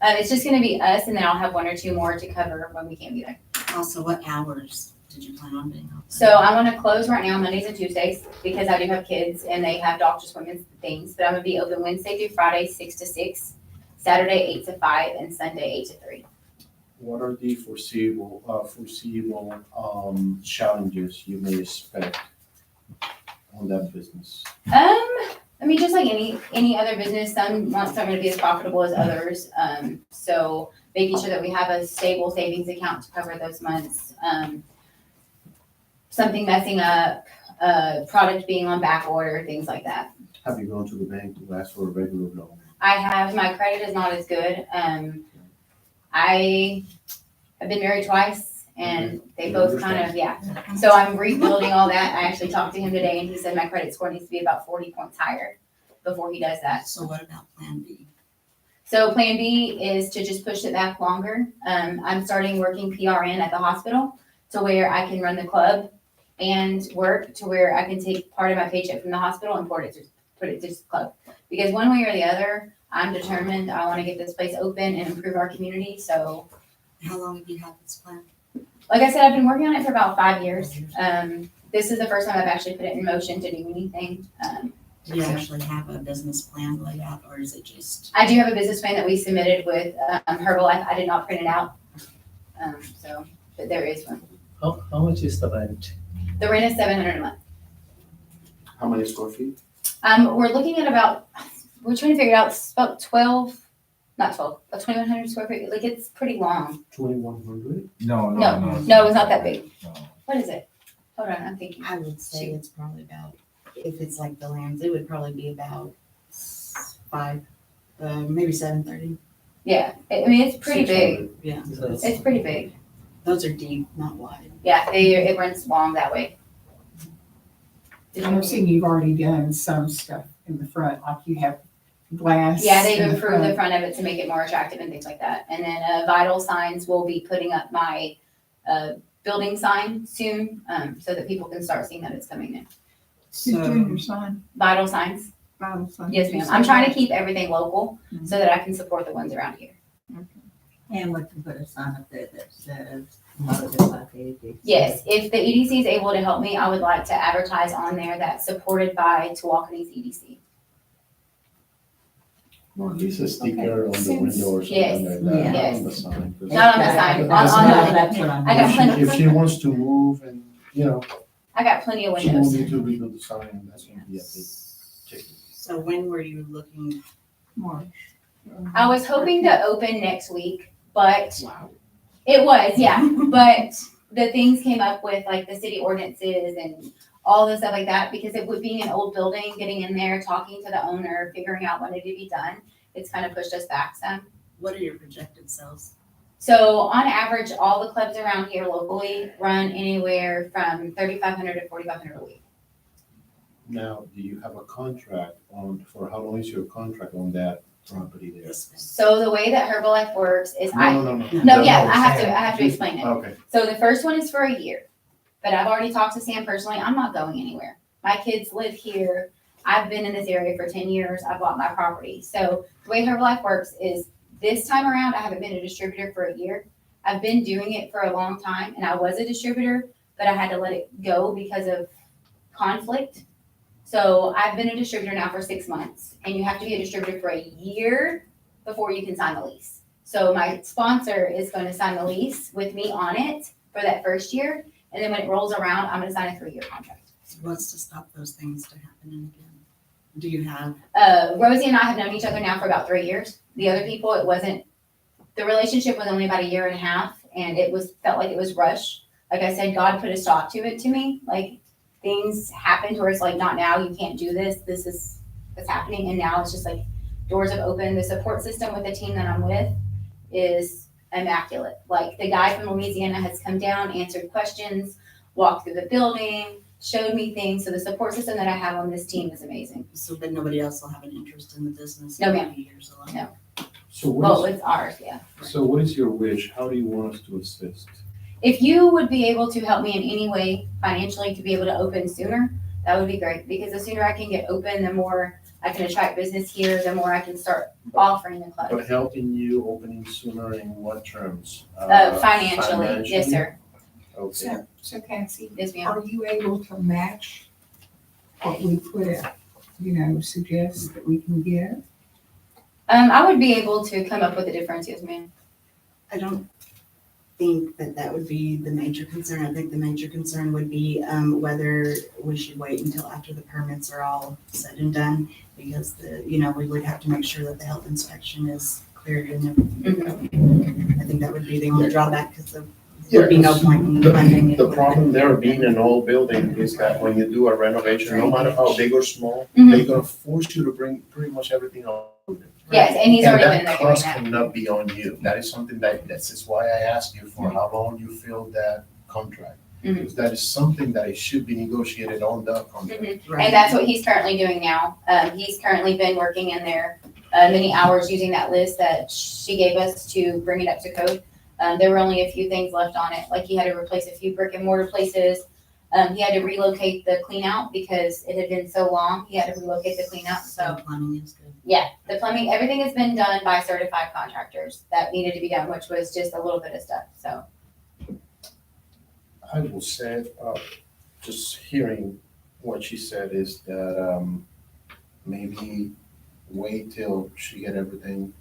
have? it's just going to be us, and then I'll have one or two more to cover when we can't be there. Also, what hours did you plan on being open? So I'm going to close right now Mondays and Tuesdays because I do have kids and they have doctor's appointments and things. But I'm going to be open Wednesday through Friday, 6 to 6, Saturday, 8 to 5, and Sunday, 8 to 3. what are the foreseeable challenges you may expect on that business? I mean, just like any other business, some months aren't going to be as profitable as others. So making sure that we have a stable savings account to cover those months. Something messing up, product being on back order, things like that. Have you gone to the bank to ask for a regular loan? I have, my credit is not as good. I have been married twice and they both kind of, yeah. So I'm rebuilding all that. I actually talked to him today and he said my credit score needs to be about 40 points higher before he does that. So what about Plan B? So plan B is to just push it back longer. I'm starting working PRN at the hospital to where I can run the club and work to where I can take part of my paycheck from the hospital and put it to the club. Because one way or the other, I'm determined I want to get this place open and improve our community. So How long have you had this plan? Like I said, I've been working on it for about 5 years. This is the first time I've actually put it in motion to do anything. Do you actually have a business plan laid out, or is it just? I do have a business plan that we submitted with Herbalife. I did not print it out. But there is one. How much is the rent? The rent is $700 a month. How many square feet? We're looking at we're trying to figure it out. It's about 2,100 square feet. Like, it's pretty long. 2,100? No, it's not that big. What is it? Hold on, I'm thinking. I would say it's probably about, if it's like the lands, it would probably be about 5, maybe 730. Yeah, I mean, it's pretty big. Yeah, It's pretty big. those are deep, not wide. Yeah, it runs long that way. I've seen you've already done some stuff in the front, like you have glass. Yeah, they've in the improved the front. front of it to make it more attractive and things like that. And then vital signs, will be putting up my building sign soon, so that people can start seeing that it's coming in. Who's doing your sign? Vital signs. Vital sign. Yes, ma'am. I'm trying to keep everything local so that I can support the ones around here. And we can put a sign up there that says promoted by the EDC. Yes, if the EDC is able to help me, I would like to advertise on there that supported by Tawakoni's EDC. Or at least a sticker on the Since- window or something Yes, like that, yes. not on the sign. 'cause Not on the sign, on That's what I'm. I got plenty. If she wants to move and, I got plenty of she won't windows. need to redo the sign, that's gonna be a big ticket. So when were you looking? March. I was hoping to open next week, but Wow. it was, yeah. But the things came up with like the city ordinances and all the stuff like that, because it would being an old building, getting in there, talking to the owner, figuring out what needed to be done, it's kind of pushed us back some. What are your projected sales? So on average, all the clubs around here locally run anywhere from 3,500 to 4,500 a week. Now, do you have a contract for how long is your contract on that property there? So the way that Herbalife works is No. no, yeah, I have to explain it. Okay, So the first one is for a year, but I've already talked to Sam personally. I'm not going anywhere. My kids live here. I've been in this area for 10 years. I bought my property. So the way Herbalife works is this time around, I haven't been a distributor for a year. I've been doing it for a long time, and I was a distributor, but I had to let it go because of conflict. So I've been a distributor now for 6 months, and you have to be a distributor for a year before you can sign the lease. So my sponsor is going to sign the lease with me on it for that first year, and then when it rolls around, I'm going to sign a 3-year contract. What's to stop those things to happening again? Do you have? Rosie and I have known each other now for about 3 years. The other people, the relationship was only about 1.5 years, and felt like it was rushed. Like I said, God put a stop to it to me. Like, things happened where it's like, not now, you can't do this. This is what's happening. And now it's just like doors have opened. The support system with the team that I'm with is immaculate. Like, the guy from Louisiana has come down, answered questions, walked through the building, showed me things. So the support system that I have on this team is amazing. So then nobody else will have an interest in the business? No, in ma'am. a few years alone? No. so Well, it's ours, yeah. what is your wish? How do you want us to assist? If you would be able to help me in any way financially to be able to open sooner, that would be great, because the sooner I can get open, the more I can attract business here, the more I can start offering the club. But helping you opening sooner in what terms? Financially, yes, sir. Okay. So Cassie, Yes, ma'am. are you able to match what we put out, suggest that we can give? I would be able to come up with a difference, yes, ma'am. I don't think that would be the major concern. I think the major concern would be whether we should wait until after the permits are all said and done, because we would have to make sure that the health inspection is cleared and everything. I think that would be the only drawback, because there would be no point in funding it. The problem there being an old building is that when you do a renovation, no matter how big or small, Mhm. they're gonna force you to bring pretty much everything out. Yes, and he's And already been that there doing cost that. cannot be on you. That is something this is why I asked you for how long you feel that contract. Mhm. Because that is something that it should be negotiated on the contract. Right. And that's what he's currently doing now. He's currently been working in there many hours using that list that she gave us to bring it up to code. There were only a few things left on it, like he had to replace a few brick and mortar places. He had to relocate the clean out because it had been so long. He had to relocate the clean out. So Plumbing is good. yeah, the plumbing, everything has been done by certified contractors that needed to be done, which was just a little bit of stuff. So I will say, just hearing what she said is that, maybe wait till she get everything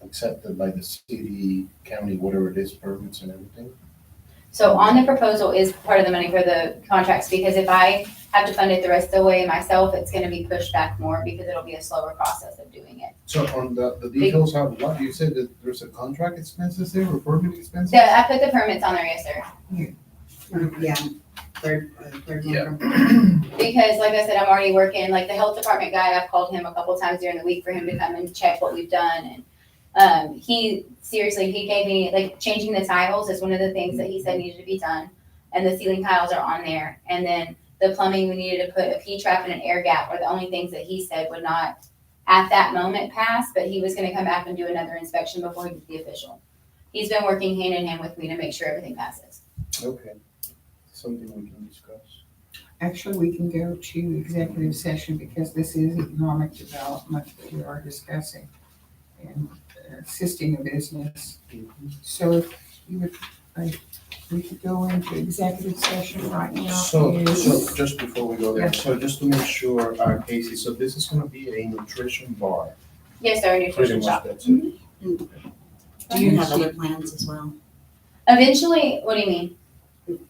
accepted by the city, county, whatever it is, permits and everything. So on the proposal is part of the money for the contracts, because if I have to fund it the rest of the way myself, it's gonna be pushed back more because it'll be a slower process of doing it. So on the details, how, what, you said that there's a contract expenses there or permit expenses? I put the permits on there, yes, sir. Yeah, third Yeah. one from. Because like I said, I'm already working, like the health department guy, I've called him a couple times during the week for him to come and check what we've done. And he gave me, like, changing the tiles is one of the things that he said needed to be done. And the ceiling tiles are on there. And then the plumbing, we needed to put a P-trap and an air gap are the only things that he said would not at that moment pass, but he was gonna come back and do another inspection before he did the official. He's been working hand in hand with me to make sure everything passes. Okay, something we can discuss. Actually, we can go to executive session because this is economic development that we are discussing and assisting a business. So if you would, we could go into executive session right now. So is- just before we go there, Yeah. so just to make sure, Casey, so this is gonna be a nutrition bar, Yes, sir, pretty nutrition much shop. that's it. Do Do you you have see- other plans as well? Eventually, what do you mean?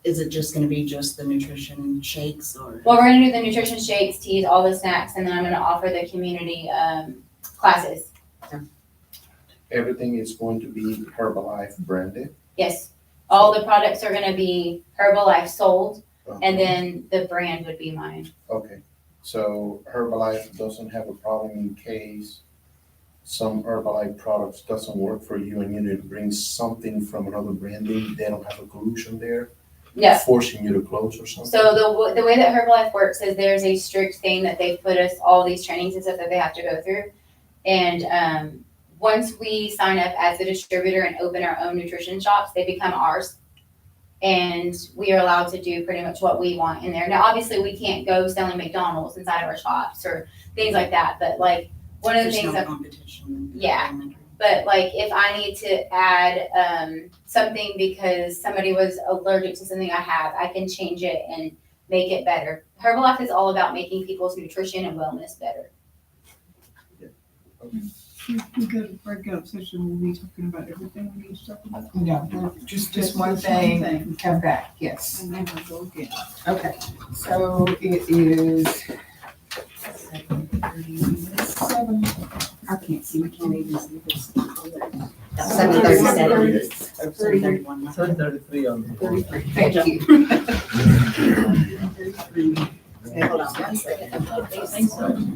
Is it just gonna be just the nutrition shakes or? Well, we're gonna do the nutrition shakes, teas, all the snacks, and then I'm gonna offer the community, classes. Everything is going to be Herbalife branded. Yes, all the products are gonna be Herbalife sold, Uh-huh. and then the brand would be mine. Okay, so Herbalife doesn't have a problem in case some Herbalife products doesn't work for you and you need to bring something from another branding, they don't have a collusion there? No. Forcing you to close or something? So the way that Herbalife works is there's a strict thing that they've put us, all these trainings and stuff that they have to go through. And once we sign up as the distributor and open our own nutrition shops, they become ours. And we are allowed to do pretty much what we want in there. Now, obviously, we can't go selling McDonald's inside of our shops or things like that, but like, one of the There's things no that, competition. Yeah. but like, if I need to add something because somebody was allergic to something I have, I can change it and make it better. Herbalife is all about making people's nutrition and wellness better. We go to breakout session, we'll be talking about everything we need to talk about. No, just Just one this thing one thing. and come back, yes. And then we'll go again. Okay, so it is 7, I can't see. We can't even see this. 7:37. 7:31. 7:33 on. 33, thank you. Okay, hold on one second.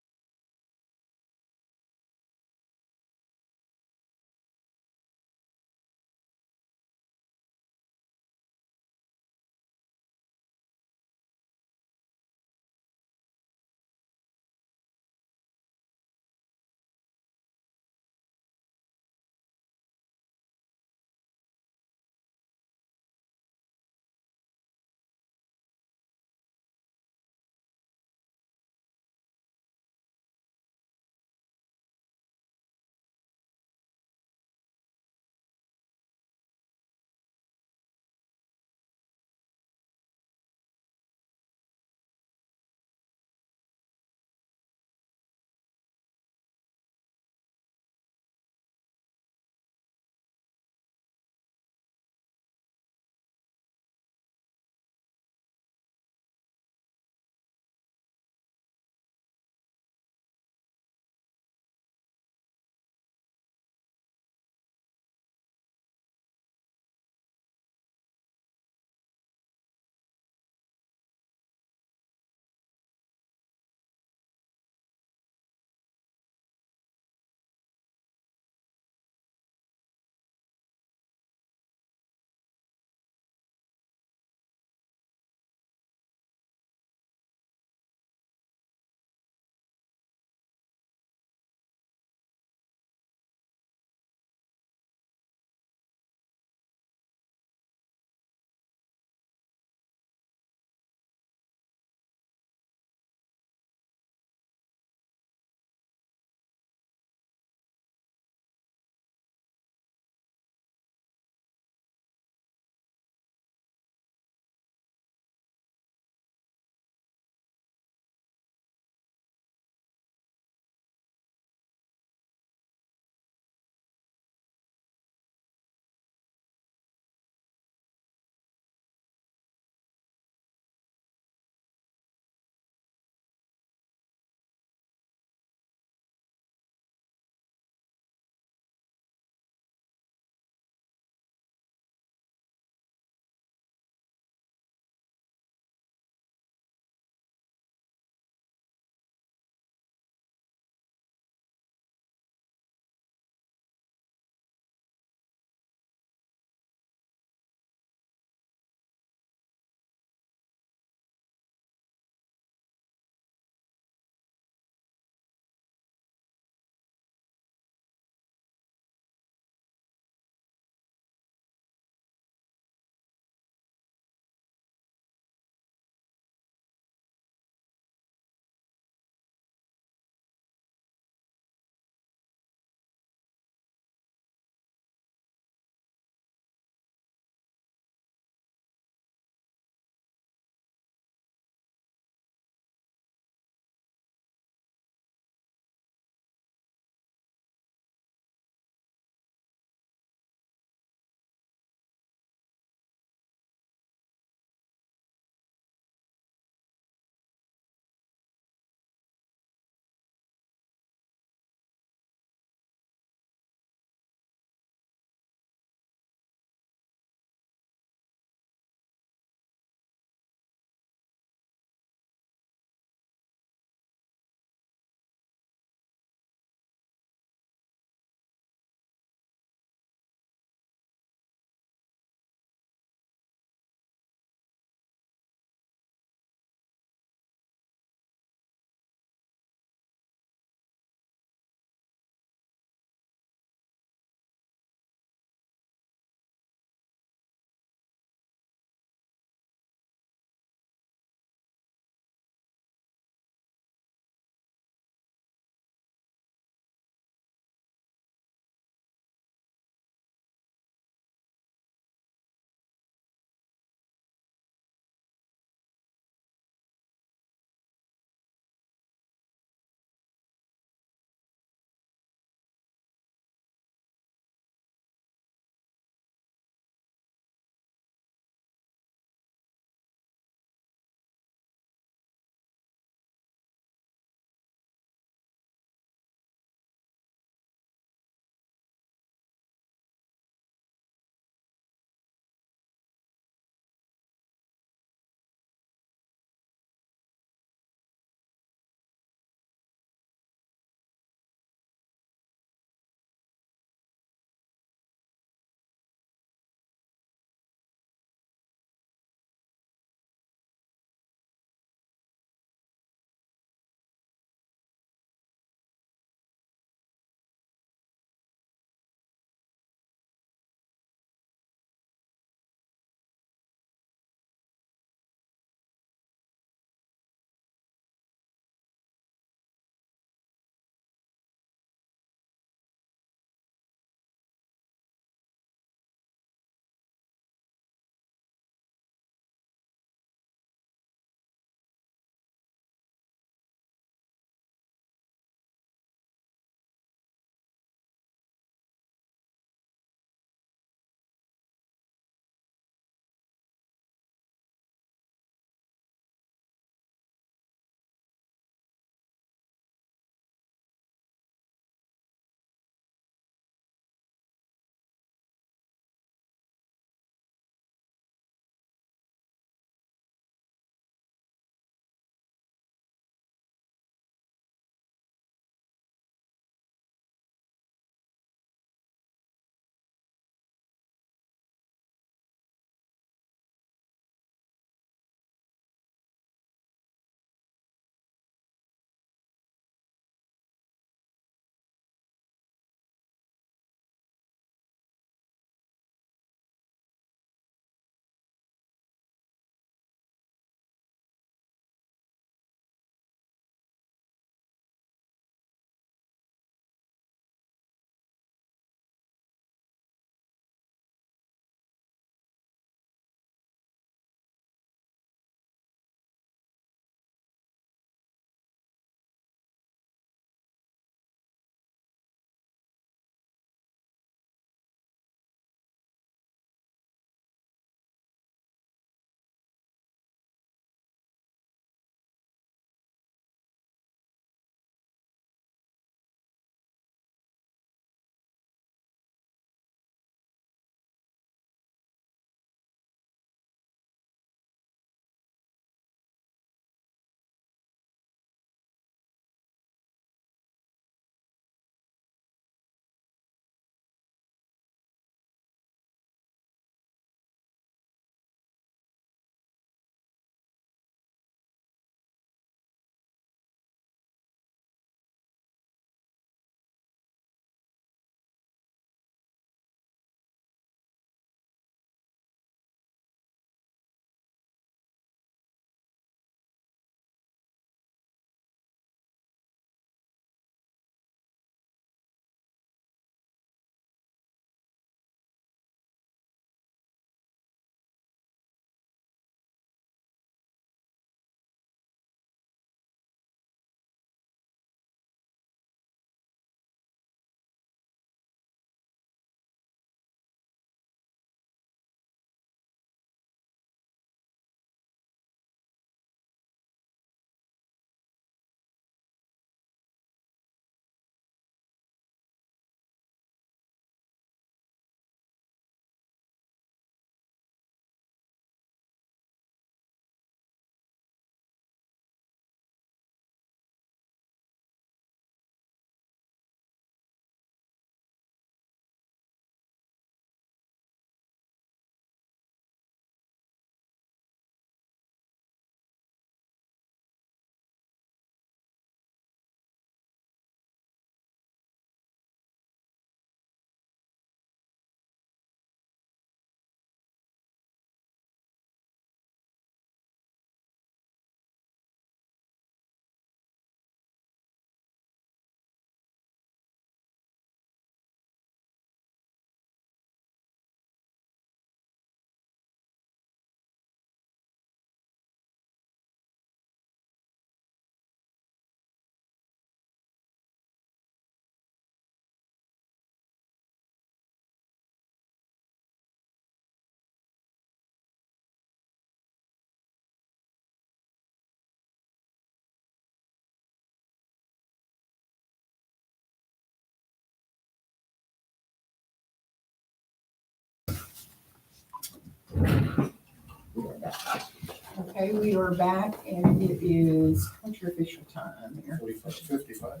Okay, we are back and it is, what's your official time there? 55.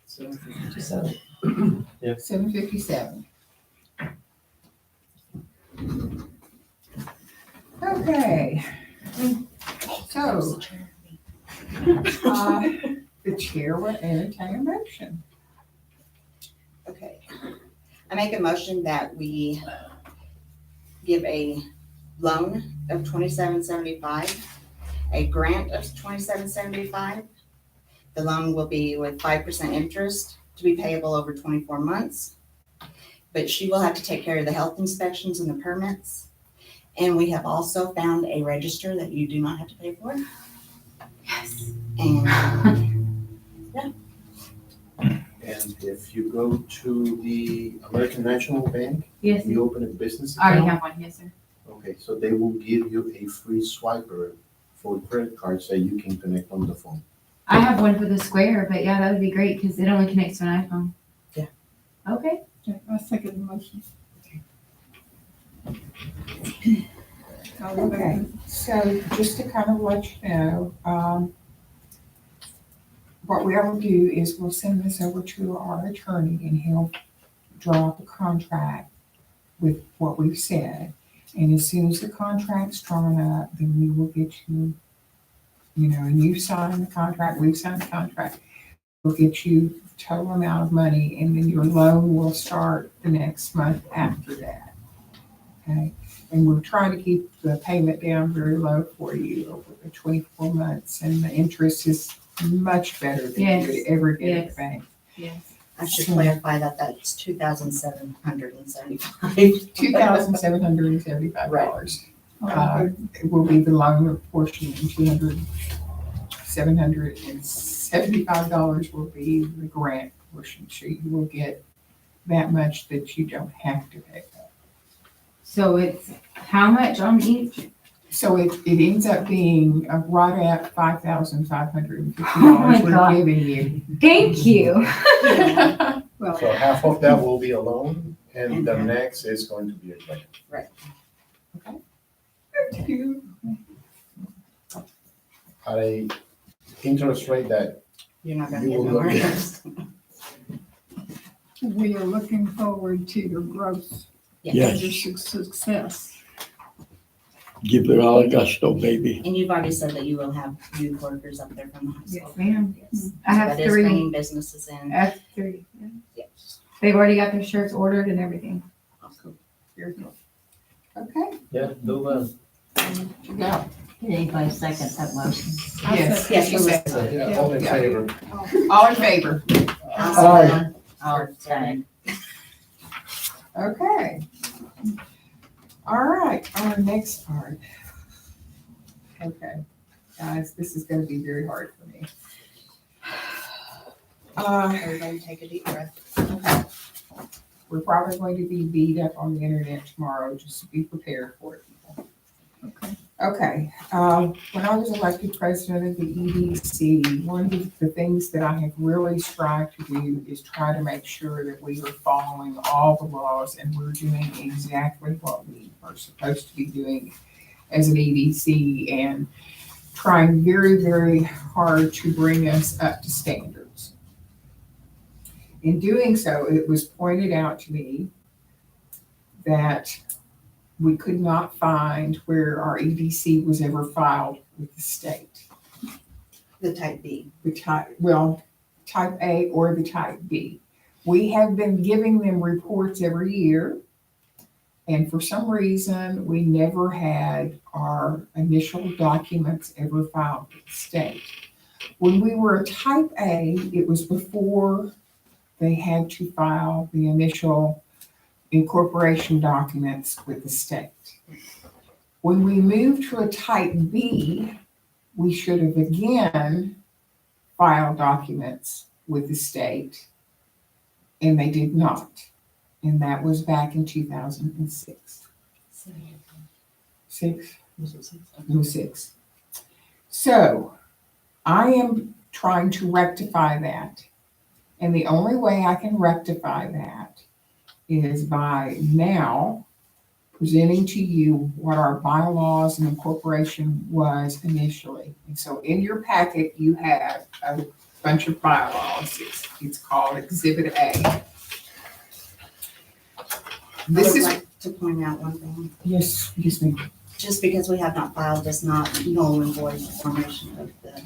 7:57. 7:57. Okay. So, the chair will entertain a motion. Okay. I make a motion that we give a loan of $27.75, a grant of $27.75. The loan will be with 5% interest to be payable over 24 months. But she will have to take care of the health inspections and the permits. And we have also found a register that you do not have to pay for. Yes. And And if you go to the American National Bank, Yes, you open a business I already account. have one, yes, sir. Okay, so they will give you a free swiper for credit cards that you can connect on the phone. I have one for the Square, but yeah, that would be great because it only connects to an iPhone. Yeah. Okay. Okay, I second the motion. Okay, so just to kind of let you know, what we'll do is we'll send this over to our attorney and he'll draw up a contract with what we've said. And as soon as the contract's drawn up, then we will get you, and you sign the contract, we've signed the contract. We'll get you the total amount of money and then your loan will start the next month after that. Okay? And we're trying to keep the payment down very low for you over the 24 months. And the interest is much better than you would ever get at the bank. Yes. I should clarify that that's $2,775. $2,775. It will be the loan portion, and $775 will be the grant portion. So you will get that much that you don't have to pay. So it's how much on each? So it ends up being right at $5,550 Oh my we're God. giving you. Thank you. Well, So half of that will be a loan and the next is going to be a grant. At a interest rate that You're not gonna You get will no look more at- interest. we are looking forward to your growth Yes. and your success. Give it all gusto, baby. And you've already said that you will have youth workers up there from the high school. Yes, ma'am. Yes. I have That is 3. bringing businesses in. I have 3. Yeah. Yes. They've already got their shirts ordered and everything. Awesome. Very good. Okay, Yeah, do well. you go. Did anybody second that motion? Yes. Yes, you said- Yeah, all in Yeah. favor. All in favor? Aye. I'll abstain. Okay. All right, our next part. Okay, guys, this is gonna be very hard for me. Everybody take a deep breath. Okay. We're probably going to be beat up on the internet tomorrow, just to be prepared for it, people. Okay, when I was elected president of the EDC, one of the things that I have really strived to do is try to make sure that we are following all the laws and we're doing exactly what we are supposed to be doing as an EDC and trying very, very hard to bring us up to standards. In doing so, it was pointed out to me that we could not find where our EDC was ever filed with the state. The type B. The type A or the type B. We have been giving them reports every year. And for some reason, we never had our initial documents ever filed with the state. When we were a type A, it was before they had to file the initial incorporation documents with the state. When we moved to a type B, we should have again filed documents with the state, and they did not. And that was back in 2006. It was 6. So I am trying to rectify that. And the only way I can rectify that is by now presenting to you what our bylaws and incorporation was initially. And so in your packet, you have a bunch of bylaws. It's called Exhibit A. I This would is, like to point out one thing. yes, ma'am. Just because we have not filed does not null and void the formation of the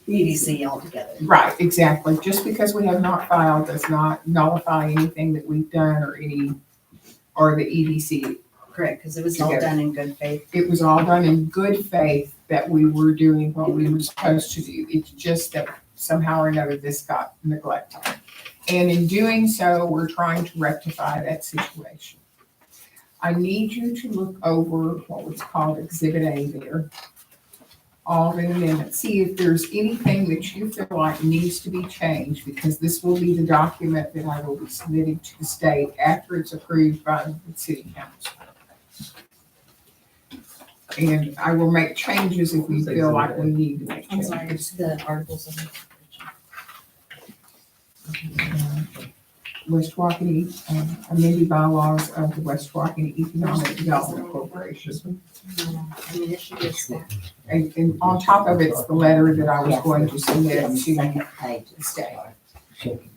EDC altogether. Right, exactly. Just because we have not filed does not nullify anything that we've done or the EDC. Correct, because it was all Together. done in good faith. It was all done in good faith that we were doing what we were supposed to do. It's just that somehow or another this got neglected. And in doing so, we're trying to rectify that situation. I need you to look over what was called Exhibit A there. All the amendments, see if there's anything that you feel like needs to be changed, because this will be the document that I will be submitting to the state after it's approved by the city council. And I will make changes if we feel like we need to make I'm sorry, changes. it's the articles of West Tawakoni, amended bylaws of the West Tawakoni Economic Development Corporation. I mean, it should be a stack. And on top of it's the letter that I was Yes, going to submit on the to second page. the state. Second.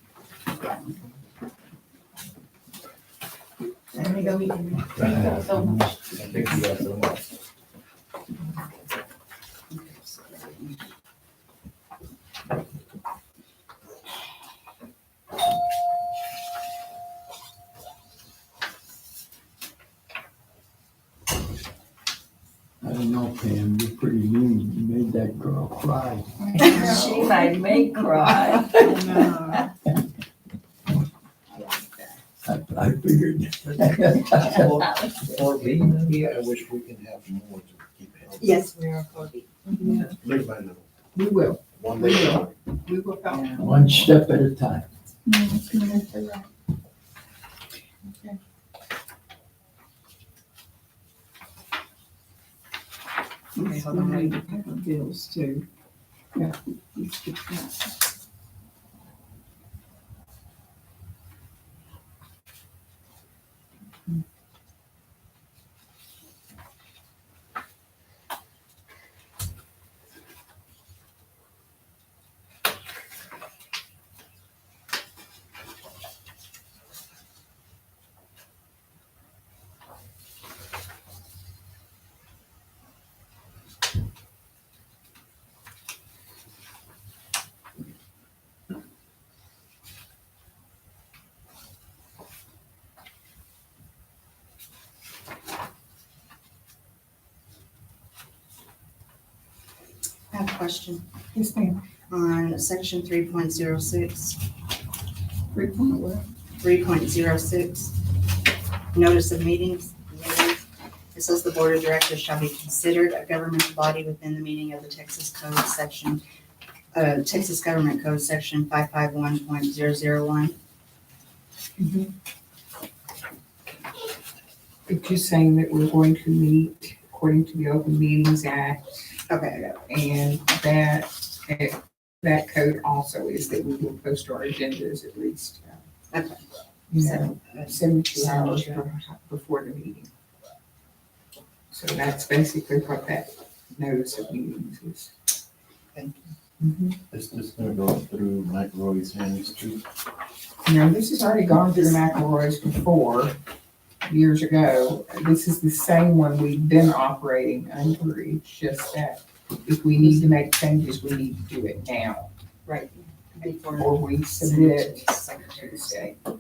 There we go, Ethan. Thank you so much. Thank you guys so much. I don't know, Pam, you're pretty mean. You made that girl cry. She made me cry. I figured. For me, I wish we can have more to keep healthy. Yes, we are for the. Little by little, We will, one day at a time. we will help. One step at a time. Okay, hold on. We need to pay the bills too. Yeah. let's get that. I have a question Yes, ma'am. on section 3.06. 3.1. 3.06, notice of meetings. It says the board of directors shall be considered a governmental body within the meaning of the Texas Code section, Texas Government Code section 551.001. It's just saying that we're going to meet according to the Open Meetings Act, Okay, I got it. and that code also is that we will post our agendas at least, Okay. you know, 72 hours 72 before the meeting. So that's basically what that notice of meetings is. Thank Mhm. Is this gonna go through Mike Roy's hands too? Now, this has already gone through the McElroys before, years ago. This is the same one we've been operating under. It's just that if we need to make changes, we need to do it now, Right. Before. or we submit Send it to to Secretary the of State. state.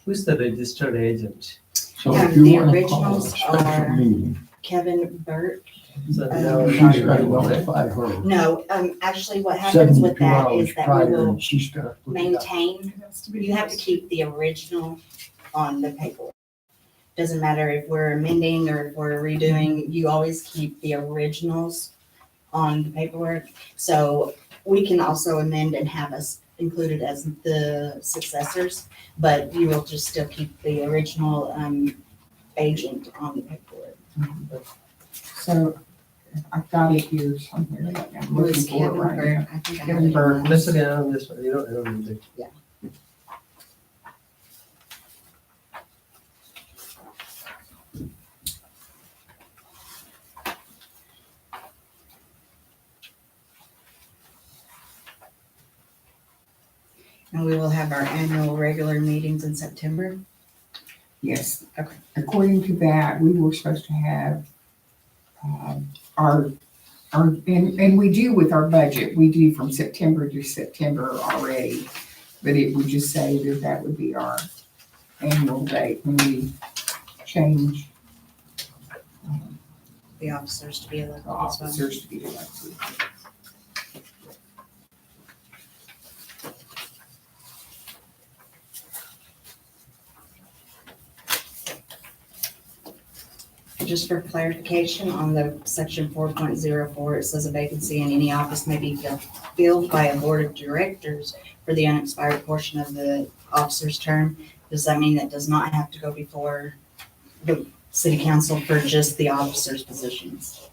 Who's the registered agent? So Yeah, if you the want to call a originals special are- meeting, Kevin Burke. So No, she's gotta notify her No, actually what happens with 72 that hours is that we prior, will and she's gotta put it up. maintain, you have to keep the original on the paperwork. Doesn't matter if we're amending or if we're redoing, you always keep the originals on the paperwork. So we can also amend and have us included as the successors, but you will just still keep the original agent on the paperwork. So I've got it here somewhere. I'm It was looking for it Kevin right now. Burke. I think I have Kevin it. Burke. Let's look at this one. You don't need it. And we will have our annual regular meetings in September. Yes. Okay. According to that, we were supposed to have, our, and we do with our budget, we do from September to September already. But it would just say that that would be our annual date when we change The officers to be elected the as well. officers to be elected. Just for clarification, on the section 4.04, it says a vacancy in any office may be filled by a board of directors for the unexpired portion of the officer's term. Does that mean that does not have to go before the city council for just the officers' positions?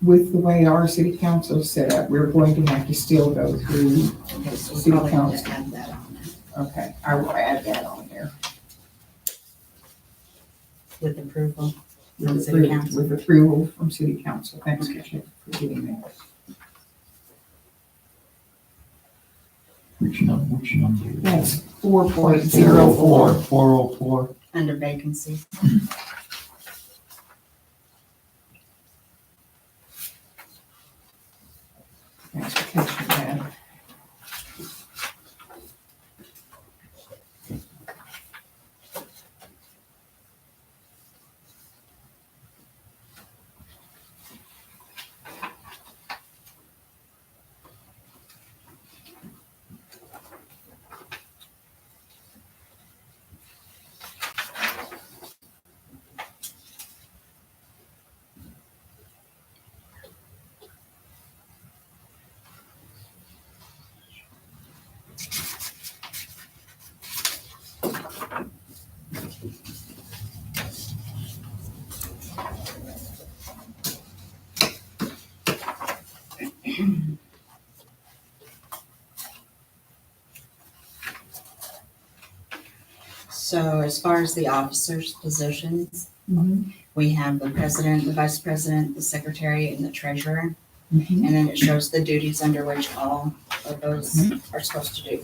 With the way our city council is set up, we're going to have to still go through. Okay, so we City probably have council. to add that on there Okay, I will add that on there. with approval from the city council. With approval from city council. Thanks, Tricia, for getting that. Which number? That's 4.04. 404. Under vacancies. Thanks for catching that. So as far as the officers' positions, Mhm. we have the president, the vice president, the secretary, and the treasurer. Mhm. And then it shows the duties under which all of those are supposed to do.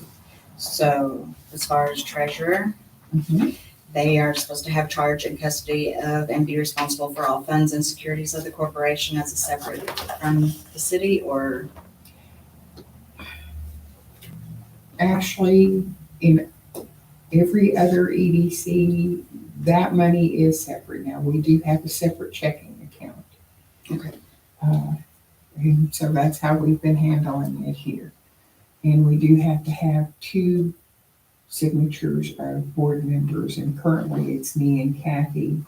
So as far as treasurer, Mhm. they are supposed to have charge and custody of and be responsible for all funds and securities of the corporation as a separate from the city, or Actually, in every other EDC, that money is separate. Now, we do have a separate checking account. Okay. And so that's how we've been handling it here. And we do have to have 2 signatures of board members, and currently it's me and Kathy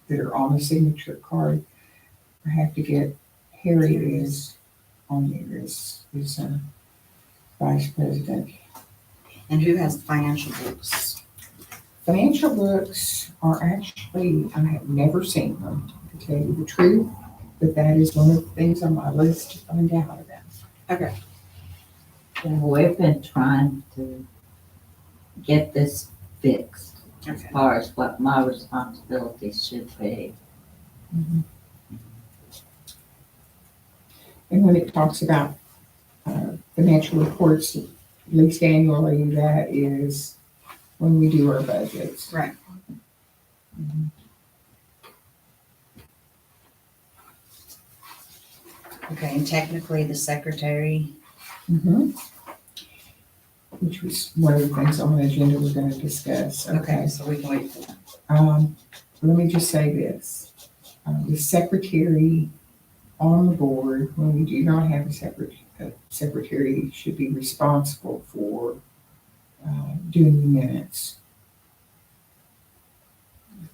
that are on the signature card. I have to get Harry is on there as vice president. and who has the financial books? Financial books are actually, I have never seen them, to tell you the truth, but that is one of the things on my list to find out about. Okay, And we've been trying to get this fixed as okay. far as what my responsibilities should be. And when it talks about financial reports, at least annually, that is when we do our budgets. Right. Okay, and technically the secretary, Mhm. Which was one of the things on the agenda we're gonna discuss. okay, so we can wait for that. Let me just say this. The secretary on the board, when we do not have a secretary, should be responsible for doing the minutes.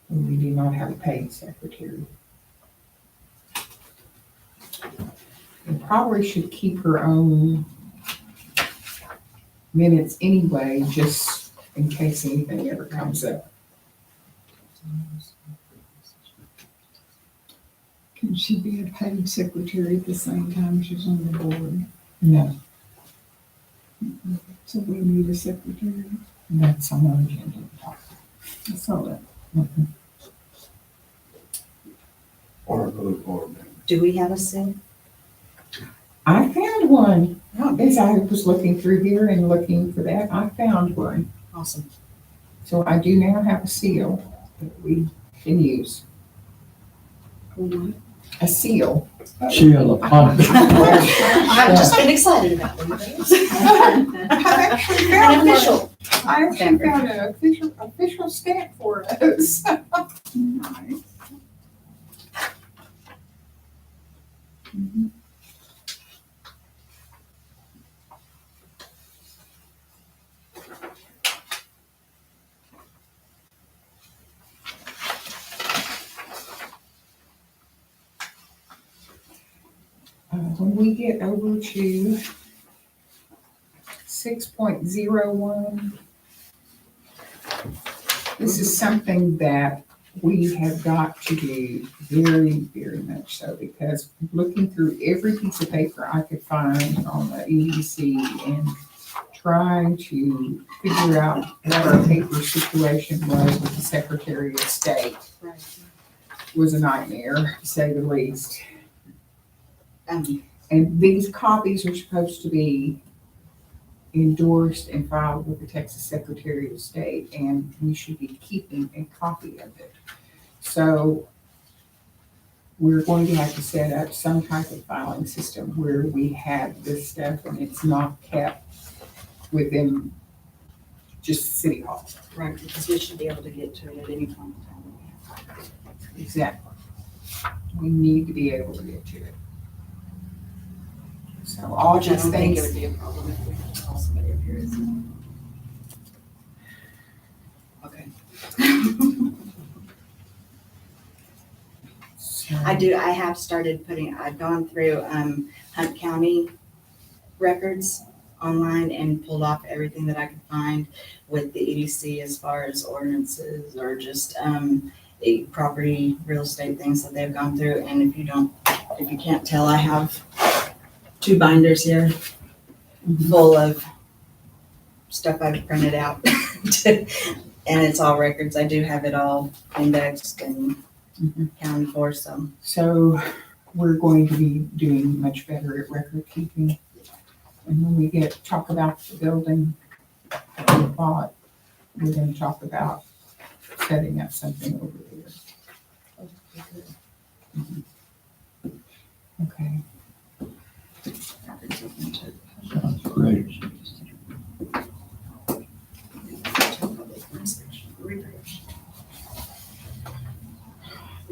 And we do not have a paid secretary. And probably should keep her own minutes anyway, just in case anything ever comes up. Can she be a paid secretary at the same time she's on the board? No, So we need a secretary. that's on the agenda. I saw that. Mhm. or another board member. Do we have a seal? I found one. Oh, As I was looking through here and looking for that, I found one. awesome. So I do now have a seal that we can use. A seal. Seal of pump. I've just been excited about them. I've actually found An official. I actually found an official stamp for us. Nice. Mhm. When we get over to 6.01, this is something that we have got to do very, very much so, because looking through every piece of paper I could find on the EDC and trying to figure out what our paper situation was with the Secretary of State Right. was a nightmare, to say the least. Um, And these copies are supposed to be endorsed and filed with the Texas Secretary of State, and we should be keeping a copy of it. So we're going to have to set up some type of filing system where we have this stuff and it's not kept within just City Hall. right, because we should be able to get to it at any point in time. Exactly. We need to be able to get to it. So all Which I these don't think it things. would be a problem if we had to call somebody up here, is it? Okay. I have started I've gone through, Hunt County records online and pulled off everything that I could find with the EDC as far as ordinances or just, the property, real estate things that they've gone through. And if you can't tell, I have 2 binders here full of stuff I've printed out. And it's all records. I do have it all indexed and counted for, so. So we're going to be doing much better at record keeping. And when we talk about the building that we bought, we're gonna talk about setting up something over there. Okay. Sounds great.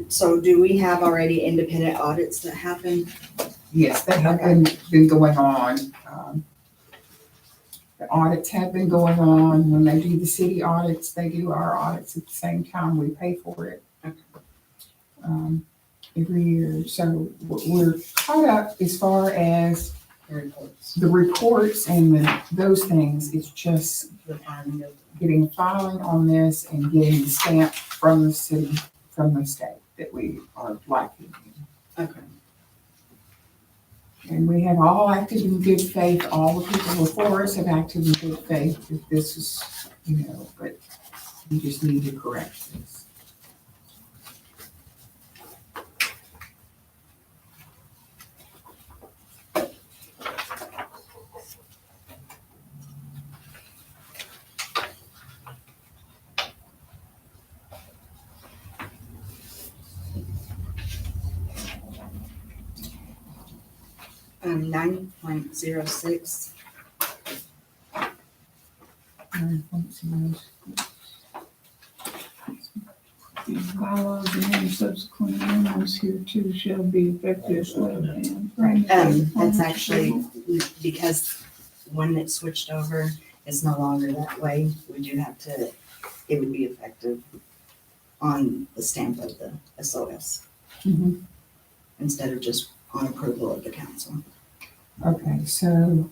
So do we have already independent audits that happen? Yes, they have been going on. The audits have been going on. When they do the city audits, they do our audits at the same time. We pay for it. Every year. So we're caught up as far as the reports and those things. It's just The filing of, getting filing on this and getting the stamp from the city, from the state that we are lacking. okay. And we have all acted in good faith. All the people before us have acted in good faith that this is, but we just need to correct this. Um, 9.06. These bylaws and any subsequent amendments here too shall be effective That's actually because when it switched over, it's no longer that way. We do have to, it would be effective on the stamp of the SOS Mhm. instead of just on approval of the council. Okay, so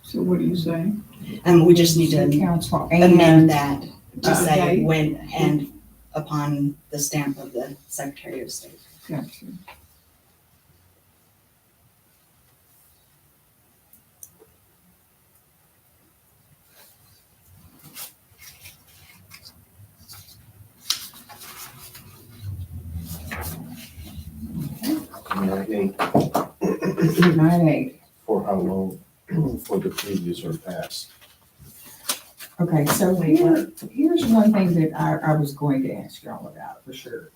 So what are you saying? And we just need city to council amend and that to say Okay. when and upon the stamp of the Secretary of State. gotcha. 9/8. 9/8. For how long, for the previous or past? Okay, so here's one thing that I was going to ask y'all about for sure.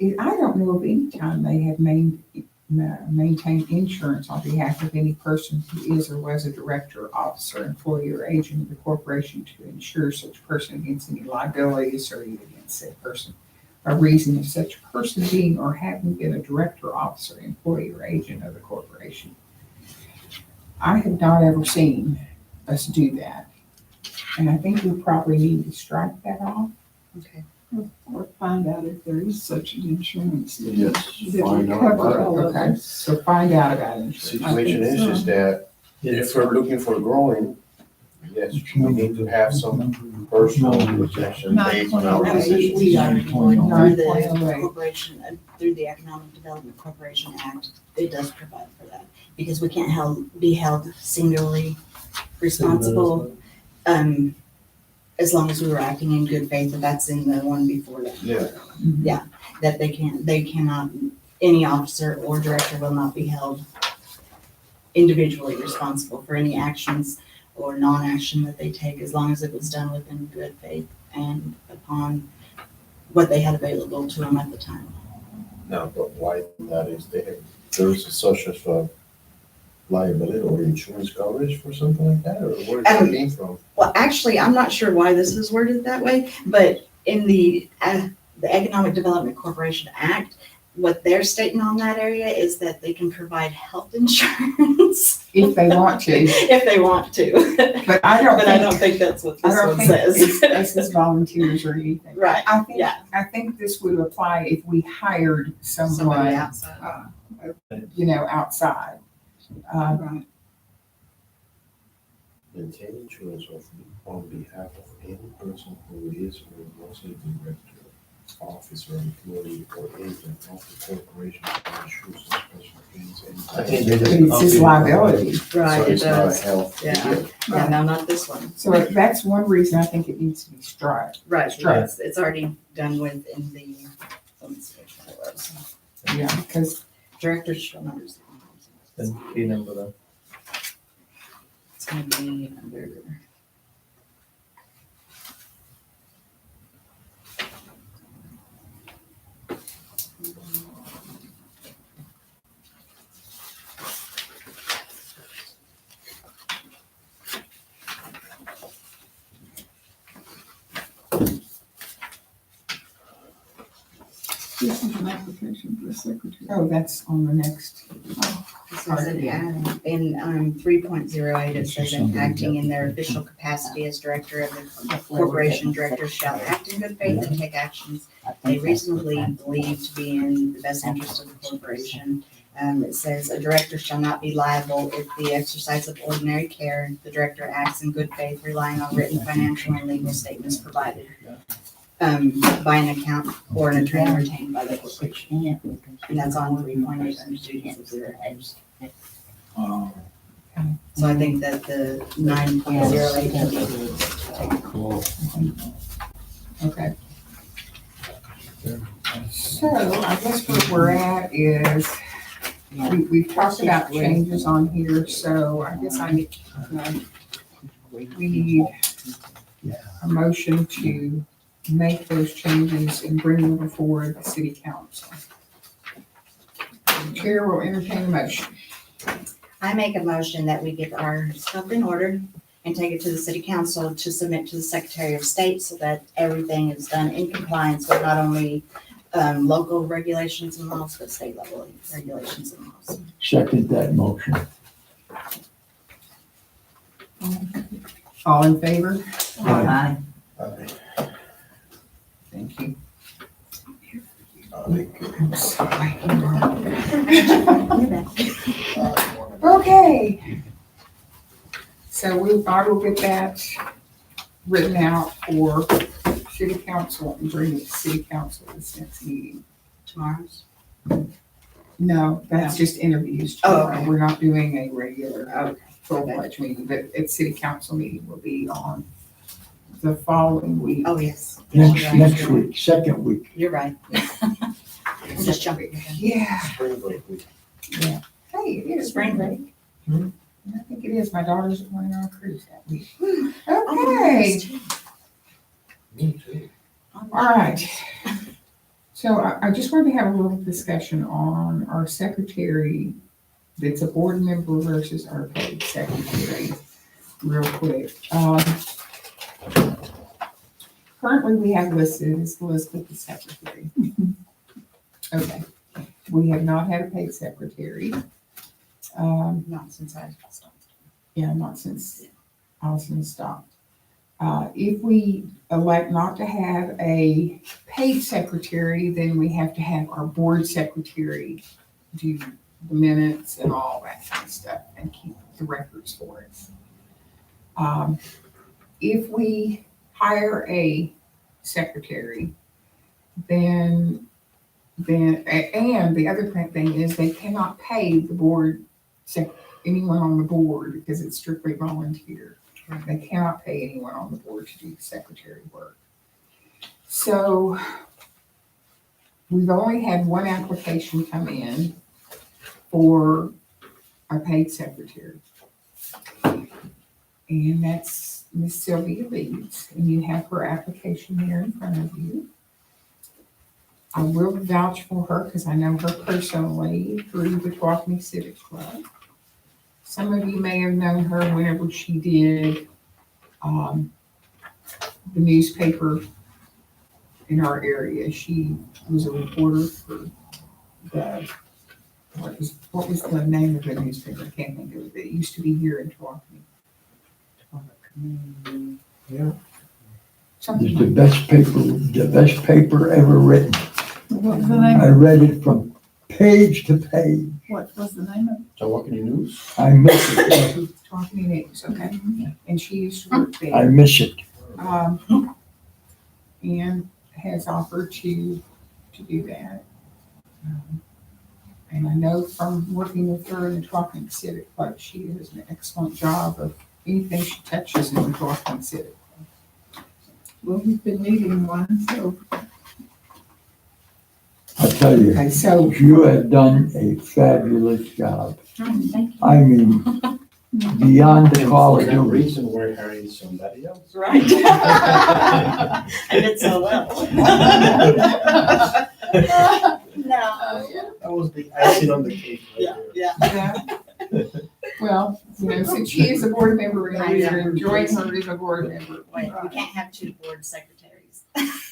I don't know of any time they have maintained insurance on behalf of any person who is or was a director, officer, employee, or agent of the corporation to insure such person against any liability asserted against said person by reason of such person being or having been a director, officer, employee, or agent of the corporation. I have not ever seen us do that. And I think we probably need to strike that off. Okay. Or find out if there is such an insurance. Yes. That Find would out cover about all it. of Okay, it. so find out about insurance. Situation is just that if we're looking for growing, yes, we need to have some personal protection based on our No, decisions. We are going through the 9.08. corporation, through the Economic Development Corporation Act, it does provide for that. Because we can't be held singularly responsible, as long as we were acting in good faith, and that's in the one before that. Yeah, That they cannot, any officer or director will not be held individually responsible for any actions or non-action that they take, as long as it was done within good faith and upon what they had available to them at the time. no, but why that is there's such as a liability or insurance coverage for something like that, or where does that came from? Well, actually, I'm not sure why this is worded that way, but in the Economic Development Corporation Act, what they're stating on that area is that they can provide health insurance If they want to, if they want to. but I don't But I don't think, think that's what I this don't one think says. this is volunteers or anything. Right, yeah. I think this would apply if we hired Somebody someone, outside. outside. Right. Maintain insurance on behalf of any person who is or was a director, officer, employee, or agent of the corporation to insure such special things. I think But it's his liability. So Right, it it's not a does. health. Yeah. deal. Yeah, no, not this one. So that's one reason I think it needs to be struck. Right, Strike. it's already done with in the, let me see which one it was. Yeah, because Directors shall not receive. Then key number that. It's gonna be under. This is an application for a secretary. oh, that's on the next. It says in 3.08, it says in acting in their official capacity as director of the corporation, directors shall act in good faith and take actions they reasonably believe to be in the best interest of the corporation. It says a director shall not be liable if the exercise of ordinary care, the director acts in good faith, relying on written financial and legal statements provided by an account or an attorney retained by the corporation. And that's on 3.8 under duties of directors. So I think that the 9.08 can be Okay. So I guess where we're at is, we've talked about changes on here, so I guess we need a motion to make those changes and bring them before the city council. Chair will entertain a motion. I make a motion that we get our stuff in order and take it to the city council to submit to the Secretary of State so that everything is done in compliance with not only local regulations and laws, but state level regulations and laws. Second that motion. All in favor? Aye. Thank you. Okay. So I will get that written out for city council and bring it to city council this next meeting. Tomorrow's. No, that's just interviews. Oh, okay. We're not doing a regular full-fledged meeting, but city council meeting will be on the following week. Oh, yes. Next week, second week. You're right. I'm just jumping. Yeah, Spring break week. Yeah. Hey, it is. Spring break. I think it is. My daughter's going on a cruise that week. Oh, Okay. Me too. All right. So I just wanted to have a little discussion on our secretary that's a board member versus our paid secretary, real quick. Currently, we have listed as Elizabeth the secretary. Okay. We have not had a paid secretary. Not since I stopped. Yeah, not since Allison stopped. If we elect not to have a paid secretary, then we have to have our board secretary do the minutes and all that kind of stuff and keep the records for us. If we hire a secretary, then, and the other thing is they cannot pay the board, anyone on the board because it's strictly volunteer. They cannot pay anyone on the board to do secretary work. So we've only had one application come in for a paid secretary. And that's Miss Sylvia Leeds, and you have her application here in front of you. I will vouch for her because I know her personally through the Tawakoni Civic Club. Some of you may have known her whenever she did the newspaper in our area. She was a reporter for the, what was the name of the newspaper? I can't think of it. It used to be here in Tawakoni. Yeah. Something It's like the best paper ever written. What was the name? I read it from page to page. What was the name of it? Tawakoni News? I miss it. Tawakoni News, okay? And she used to work there. I miss it. And has offered to do that. And I know from working with her in the Tawakoni Civic Club, she does an excellent job of anything she touches in the Tawakoni Civic Club. Well, we've been needing one, so I tell you, Okay, so you have done a fabulous job. Thank you. I mean, beyond the call of For that duty. reason, we're hiring somebody else. Right. I did so well. No. That was the icing on the cake right Yeah, there. yeah. yeah. Well, since she is a board member and we are enjoying her as a board member, Wait, we can't have two board secretaries.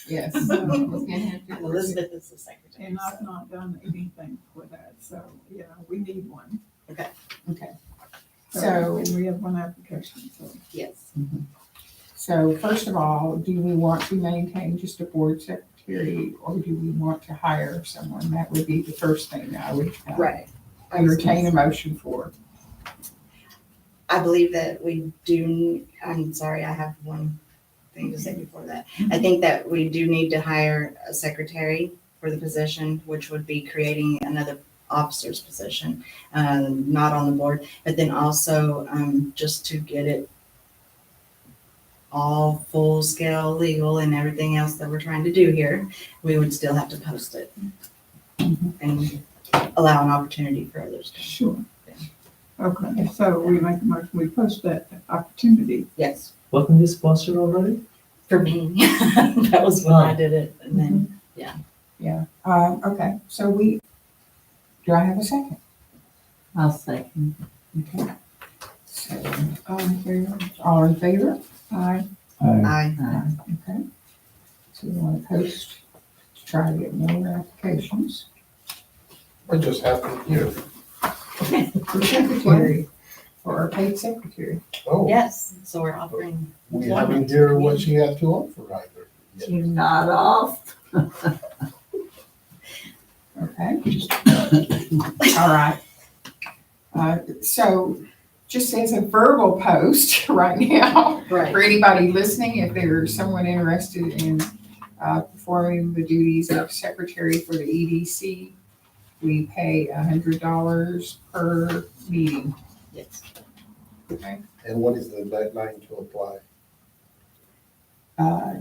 yes. we can have to- Elizabeth is the secretary. and I've so. not done anything for that, so, yeah, we need one. Okay. So, and we have one application, so. Yes. So first of all, do we want to maintain just a board secretary or do we want to hire someone? That would be the first thing I would Right. entertain a motion for. I believe that we do, I'm sorry, I have one thing to say before that. I think that we do need to hire a secretary for the position, which would be creating another officer's position, not on the board, but then also just to get it all full scale legal and everything else that we're trying to do here, we would still have to post it and allow an opportunity for others. Sure. Okay, so we make a motion, we post that opportunity. Yes, Wasn't this posted already? for me, that was when I did it, and then, Yeah. Okay, so do I have a second? I'll second. Okay. So, all in favor? Aye. I, Okay. So we want to post to try to get more applications. What just happened here? For secretary, for our paid secretary. Oh, yes, so we're offering. we haven't heard what she had to offer either. yet. You're not off. Okay. All right. So just as a verbal post right now, Right. for anybody listening, if there's someone interested in performing the duties of secretary for the EDC, we pay $100 per meeting. Yes. Okay. And what is the deadline to apply?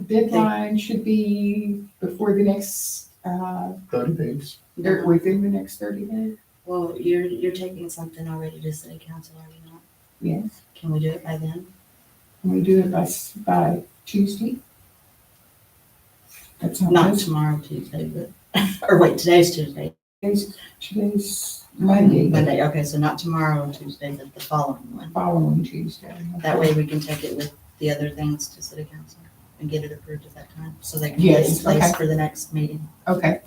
Deadline should be before the next, 30 days. or within the next 30 days. Well, you're taking something already to city council, are you not? Yes. Can we do it by then? Can we do it by Tuesday? That's Not tomorrow, Tuesday, but, or wait, today's Tuesday. Today's Monday, Monday, okay, so not tomorrow, Tuesday, but the following one. following Tuesday. That way we can take it with the other things to city council and get it approved at that time, so they can get it in Yes, place okay. for the next meeting. Okay.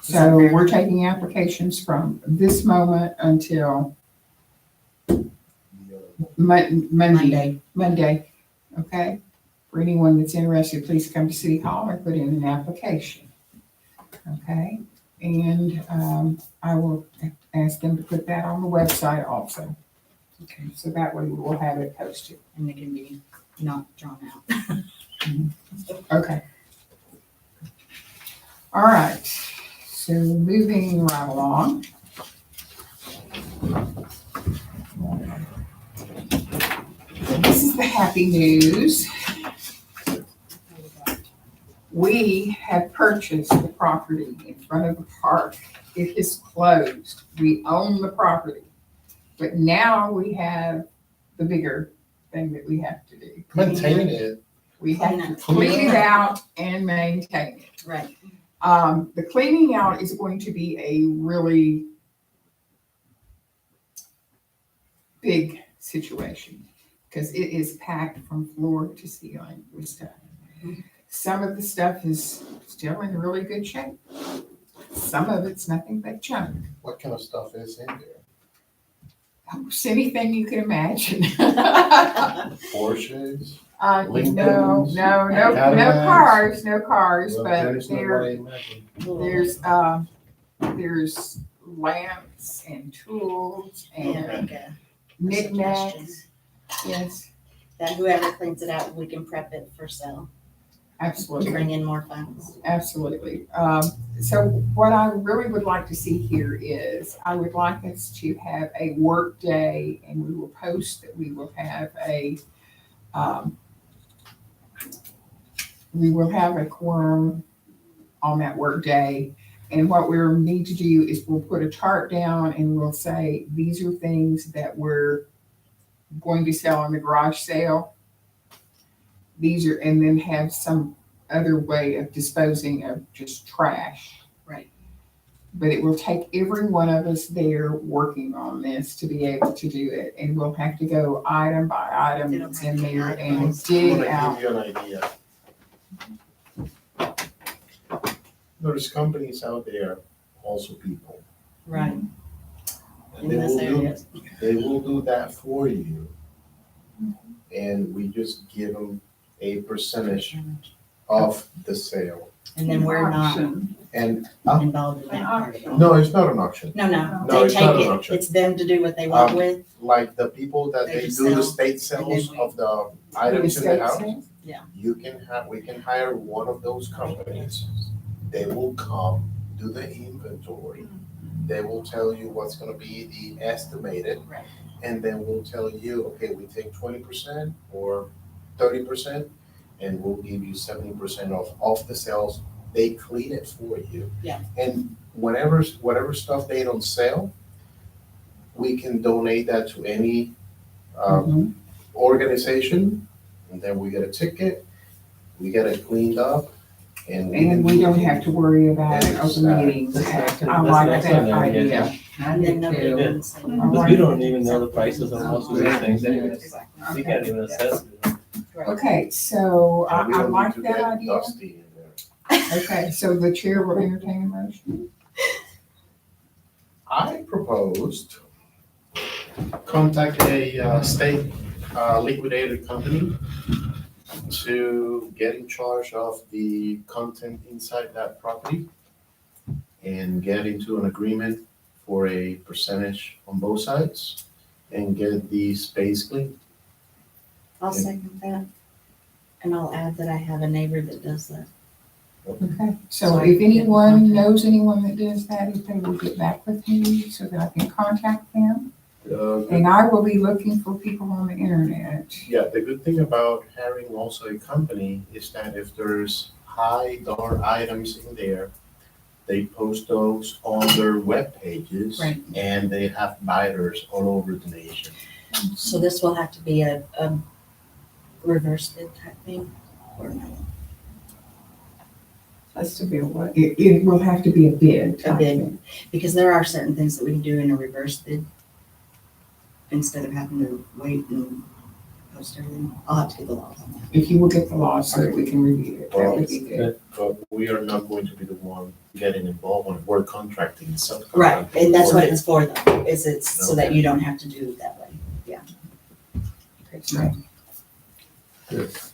Is that So fair? we're taking applications from this moment until Monday, okay? For anyone that's interested, please come to City Hall and put in an application, okay? And I will ask them to put that on the website also. Okay, so that way we will have it posted. And it can be not drawn out. Okay. All right, so moving right along. This is the happy news. We have purchased the property in front of the park. It is closed. We own the property. But now we have the bigger thing that we have to do. Maintain it. We have to clean it out and maintain it. Right. The cleaning out is going to be a really big situation because it is packed from floor to ceiling with stuff. Some of the stuff is still in really good shape. Some of it's nothing but junk. What kind of stuff is in there? Almost anything you can imagine. Porsches? No Lincolns, cars, Well, but that is not what I there's imagined. there's lamps and tools and Okay. knickknacks. Yes, That whoever cleans it out, we can prep it for sale, to absolutely, bring in more funds. absolutely. So what I really would like to see here is, I would like us to have a work day, and we will post that we will have a quorum on that work day. And what we need to do is we'll put a chart down and we'll say, these are things that we're going to sell in the garage sale. These are, and then have some other way of disposing of just trash. Right. But it will take every one of us there working on this to be able to do it. And we'll have to go item by item It'll that's have in to be there and itemized. I'm dig gonna out. give you an idea. There's companies out there, also people. Right. And In this area. they will do that for you. And we just give them a percentage of the sale. And then we're not Auction. And, involved in that part at all. no, it's not an auction. No, No, they it's not take an it, auction. it's them to do what they want Um, with. Like the people that They they just do the sell, state sales we- of the Real items in the estate house. sales? We can hire one of those companies. They will come, do the inventory. They will tell you what's gonna be the estimated. Right. And then we'll tell you, okay, we take 20% or 30%, and we'll give you 70% off the sales. They clean it for you. Yeah. And whatever stuff they don't sell, we can donate that to any Mhm. organization, and then we get a ticket, we get it cleaned up, and. And we don't have to worry about it open meetings. I like that idea. And then nobody Yeah. can say. Because we don't even know the prices of most of these things anyways. Exactly. We can't even assess it. Okay, so And we I don't need like to that get idea. dusty in there. Okay, so the chair will entertain a motion. I proposed contact a state liquidated company to get in charge of the content inside that property and get into an agreement for a percentage on both sides and get the space clean. I'll second that. And I'll add that I have a neighbor that does that. Okay, so if anyone knows anyone that does that, if they will get back with me so that I can contact them. And I will be looking for people on the internet. Yeah, the good thing about having also a company is that if there's high dollar items in there, they post those on their web pages. Right. And they have buyers all over the nation. So this will have to be a reverse bid type thing, or no? Has to be a what? It will have to be a bid. type bid. thing. Because there are certain things that we can do in a reverse bid instead of having to wait and post everything. I'll have to get the laws on that. If you will get the law so that we can review it, that would be good. But we are not going to be the one getting involved when we're contracting and subcontracting. Right, and that's what it's for though, is it's so that you don't have to do it that way. Right.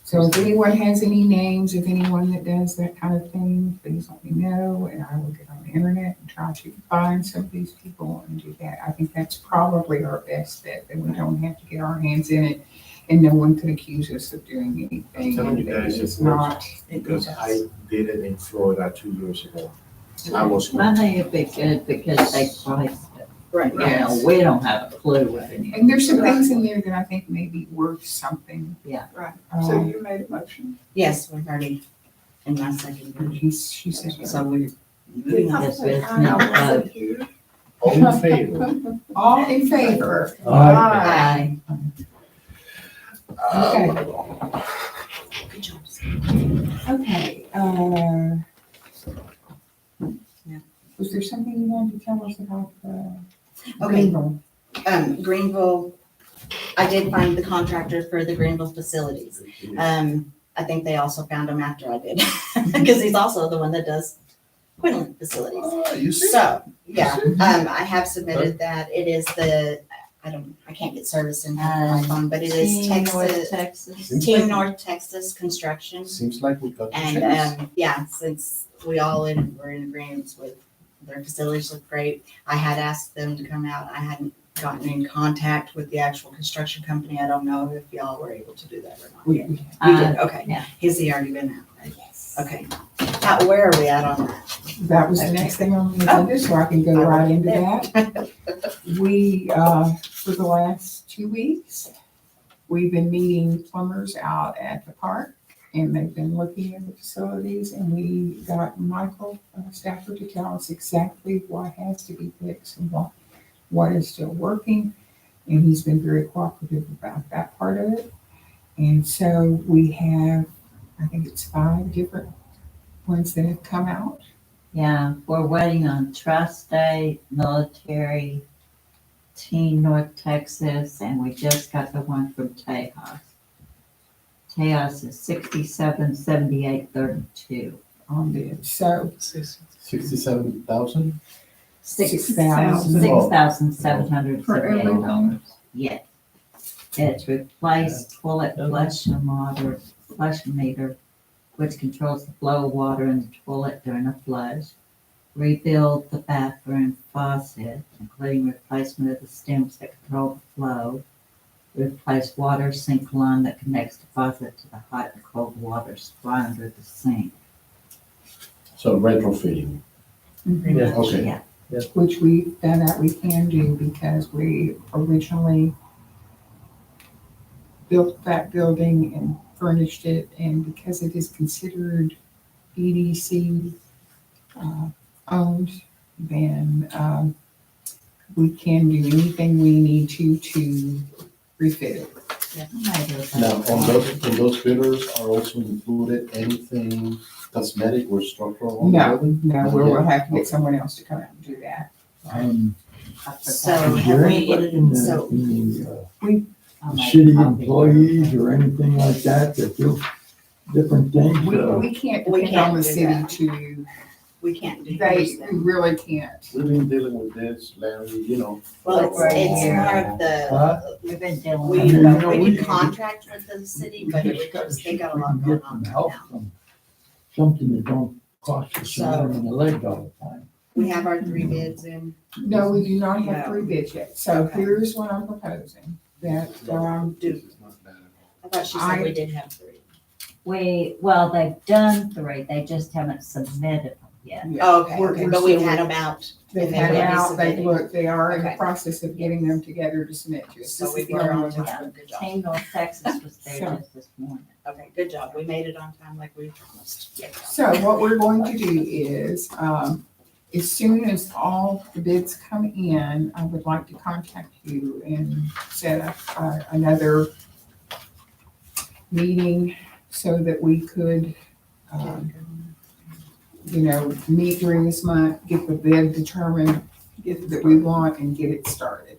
So if anyone has any names of anyone that does that kind of thing, please let me know, and I will get on the internet and try to find some of these people and do that. I think that's probably our best bet, that we don't have to get our hands in it, and no one can accuse us of doing anything. Telling you that guys, is it not. Because I did it in Florida 2 years ago. I was. I think it'd be good because they priced it. Right. You know, we don't have a clue what any. And there's some things in there that I think may be worth something. Yeah. Right. Um, So you made a motion. Yes, we've already, in my second version. she said, So we're moving on. Yes, but I wasn't here. All in favor? all in favor? Aye. Okay. Good job. Okay, was there something you wanted to tell us about, Okay. Greenville? Greenville, I did find the contractor for the Greenville facilities. I think they also found him after I did, because he's also the one that does Quinlan facilities. You see? So, yeah, I have submitted that. It is I can't get service in my phone, but it is North Texas, Texas. Team North Texas Construction. Seems like we got the And, chance. yeah, since we all were in agreement with their facilities look great. I had asked them to come out. I hadn't gotten in contact with the actual construction company. I don't know if y'all were able to do that or not. We- You did, okay. yeah. Has he already been out? Right? Yes. Okay. Now, where are we at on that? That was the next thing on the agenda, so I can go right into that. We, for the last 2 weeks, we've been meeting plumbers out at the park, and they've been looking at the facilities, and we got Michael Stafford to tell us exactly what has to be fixed and what is still working, and he's been very cooperative about that part of it. And so we have, I think it's 5 different ones that have come out. Yeah, we're waiting on Tri-State, Military, Team North Texas, and we just got the one from Tejas. Tejas is 677832. On this, so 67,000? $6,778. Yes. It's replaced toilet flush and water, flush meter, which controls the flow of water in the toilet during a flush. Rebuild the bathroom faucet, including replacement of the stems that control the flow. Replace water sink line that connects the faucet to the hot and cold water supply under the sink. So retrofitting. Yeah. Okay. Yeah. which we found out we can do because we originally built that building and furnished it, and because it is considered EDC owned, then we can do anything we need to refit it. Now, on those bidders are also included anything cosmetic or structural on the No, building? no, we'll have to Okay. get someone else to come out and do that. So Is have there we, anybody in the, so- in the I'll make city a copy. employees or anything like that that do different things? We can't We depend on can't the do city that. to, we can't do they this then. really can't. We've been dealing with this, Larry, you know. Well, it's more of the, We've been dealing we, with you know, we we- can contract with the city, but it would just, they got a lot going on right now. Something that don't cost us an So- arm and a leg all the time. We have our 3 bids in. No, we do not have No. 3 bids yet. So Okay. here's what I'm proposing, that, Do, It's not bad at all. I thought she said we did have 3. Well, they've done 3, they just haven't submitted them yet. Oh, okay, We're- okay, we're but we've still- had them out. they've and had they it will be out, they've submitting. looked, they are in the Okay. process of getting them together to submit to us. So This we is the were only on one. time, good job. Team North Texas was there So- just this morning. Okay, good job. We made it on time like we promised. So what we're going to do is, as soon as all the bids come in, I would like to contact you and set up another meeting so that we could, meet during this month, get the bid determined, get that we want, and get it started.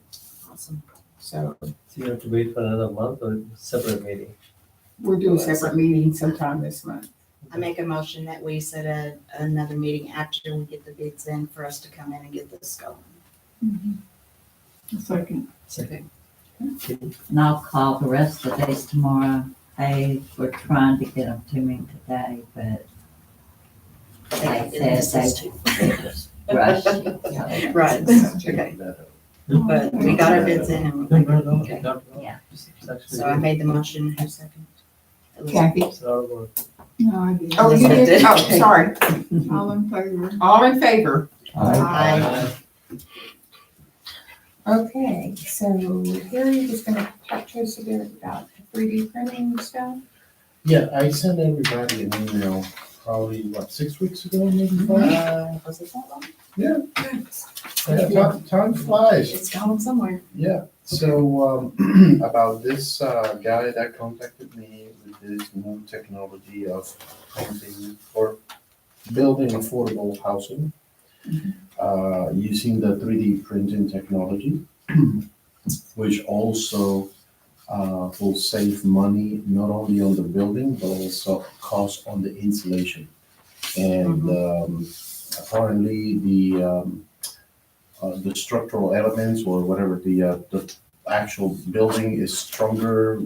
Awesome. So So you have to wait for another month or separate meeting? we'll do a separate meeting sometime this month. I make a motion that we set another meeting after we get the bids in for us to come in and get this going. A second. Second. And I'll call the rest of the days tomorrow. They were trying to get them to me today, but they This said is they just rushed. Right, okay. But we got our bids in and we're like, okay. Yeah. So I made the motion, who's second? Kathy? It's a lot of work. No, I didn't. Oh, you Elizabeth did? did. Oh, sorry. All in favor? All in favor? Aye. Okay, so Harriet is gonna talk to us a bit about 3D printing stuff. Yeah, I sent everybody an email probably, 6 weeks ago, maybe 5? Was it that long? Yeah, time flies. It's going somewhere. Yeah, so, about this, guy that contacted me with this new technology of printing or building affordable housing, using the 3D printing technology, which also, will save money not only on the building, but also cost on the insulation. And, apparently the structural elements or whatever, the actual building is stronger,